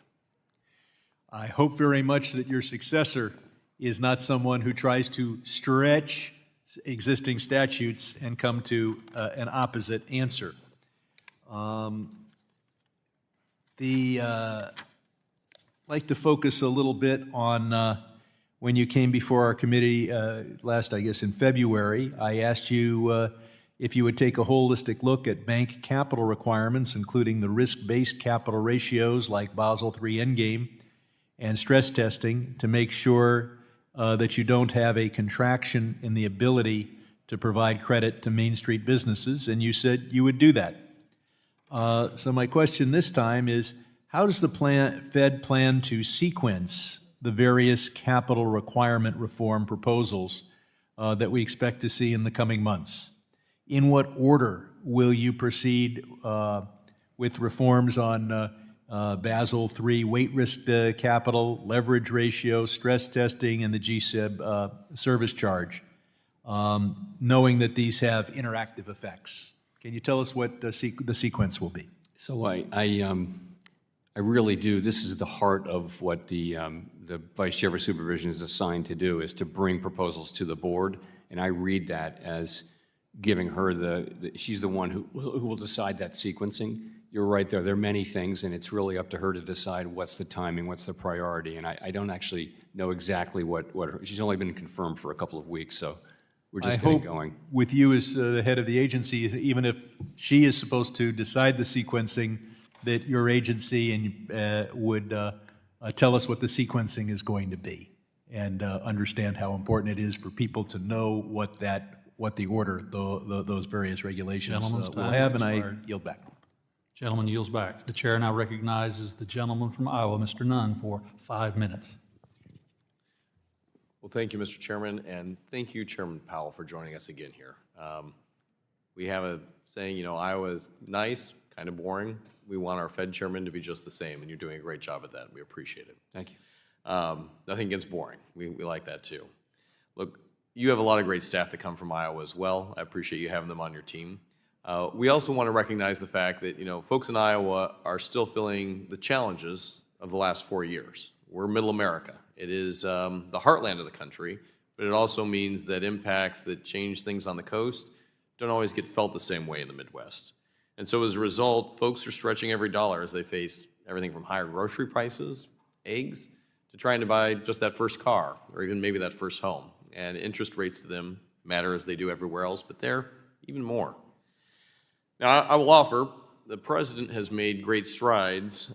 I hope very much that your successor is not someone who tries to stretch existing statutes and come to an opposite answer. I'd like to focus a little bit on when you came before our committee last, I guess, in February. I asked you if you would take a holistic look at bank capital requirements, including the risk-based capital ratios like Basel III Endgame and stress testing, to make sure that you don't have a contraction in the ability to provide credit to Main Street businesses, and you said you would do that. So my question this time is, how does the Fed plan to sequence the various capital requirement reform proposals that we expect to see in the coming months? In what order will you proceed with reforms on Basel III weight risk capital, leverage ratio, stress testing, and the GSIB service charge, knowing that these have interactive effects? Can you tell us what the sequence will be? So I really do. This is the heart of what the Vice Chair for Supervision is assigned to do, is to bring proposals to the board, and I read that as giving her she's the one who will decide that sequencing. You're right there. There are many things, and it's really up to her to decide what's the timing, what's the priority, and I don't actually know exactly what she's only been confirmed for a couple of weeks, so we're just getting going. With you as the head of the agency, even if she is supposed to decide the sequencing, that your agency would tell us what the sequencing is going to be and understand how important it is for people to know what the order, those various regulations will have, and I yield back. Gentleman yields back. The chair now recognizes the gentleman from Iowa, Mr. Nunn, for 5 minutes. Well, thank you, Mr. Chairman, and thank you, Chairman Powell, for joining us again here. We have a saying, you know, Iowa is nice, kind of boring. We want our Fed chairman to be just the same, and you're doing a great job at that. We appreciate it. Thank you. Nothing against boring. We like that too. Look, you have a lot of great staff that come from Iowa as well. I appreciate you having them on your team. We also want to recognize the fact that, you know, folks in Iowa are still feeling the challenges of the last 4 years. We're middle America. It is the heartland of the country, but it also means that impacts that change things on the coast don't always get felt the same way in the Midwest. And so as a result, folks are stretching every dollar as they face everything from higher grocery prices, eggs, to trying to buy just that first car or even maybe that first home. And interest rates to them matter as they do everywhere else, but they're even more. Now, I will offer, the president has made great strides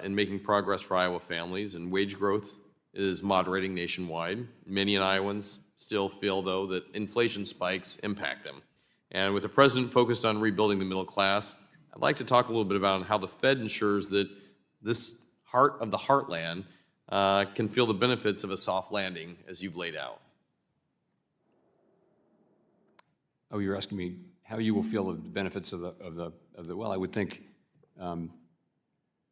in making progress for Iowa families, and wage growth is moderating nationwide. Many Iowans still feel, though, that inflation spikes impact them. And with the president focused on rebuilding the middle class, I'd like to talk a little bit about how the Fed ensures that this heart of the heartland can feel the benefits of a soft landing as you've laid out. Oh, you're asking me how you will feel the benefits of the well, I would think,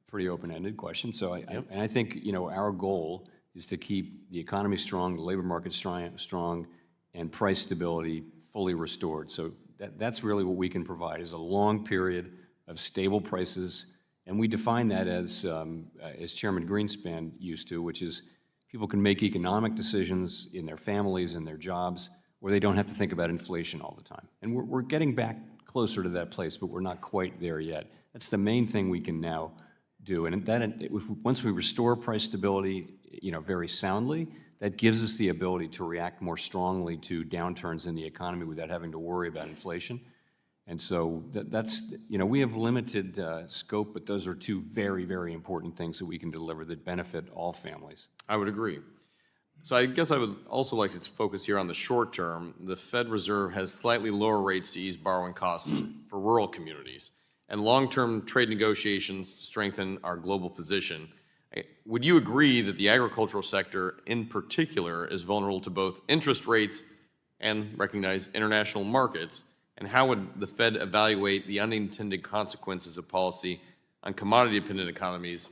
pretty open-ended question. So I think, you know, our goal is to keep the economy strong, the labor market strong, and price stability fully restored. So that's really what we can provide, is a long period of stable prices. And we define that as Chairman Greenspan used to, which is people can make economic decisions in their families and their jobs where they don't have to think about inflation all the time. And we're getting back closer to that place, but we're not quite there yet. That's the main thing we can now do. And once we restore price stability, you know, very soundly, that gives us the ability to react more strongly to downturns in the economy without having to worry about inflation. And so that's, you know, we have limited scope, but those are two very, very important things that we can deliver that benefit all families. I would agree. So I guess I would also like to focus here on the short term. The Fed Reserve has slightly lower rates to ease borrowing costs for rural communities, and long-term trade negotiations to strengthen our global position. Would you agree that the agricultural sector in particular is vulnerable to both interest rates and recognize international markets? And how would the Fed evaluate the unintended consequences of policy on commodity-dependent economies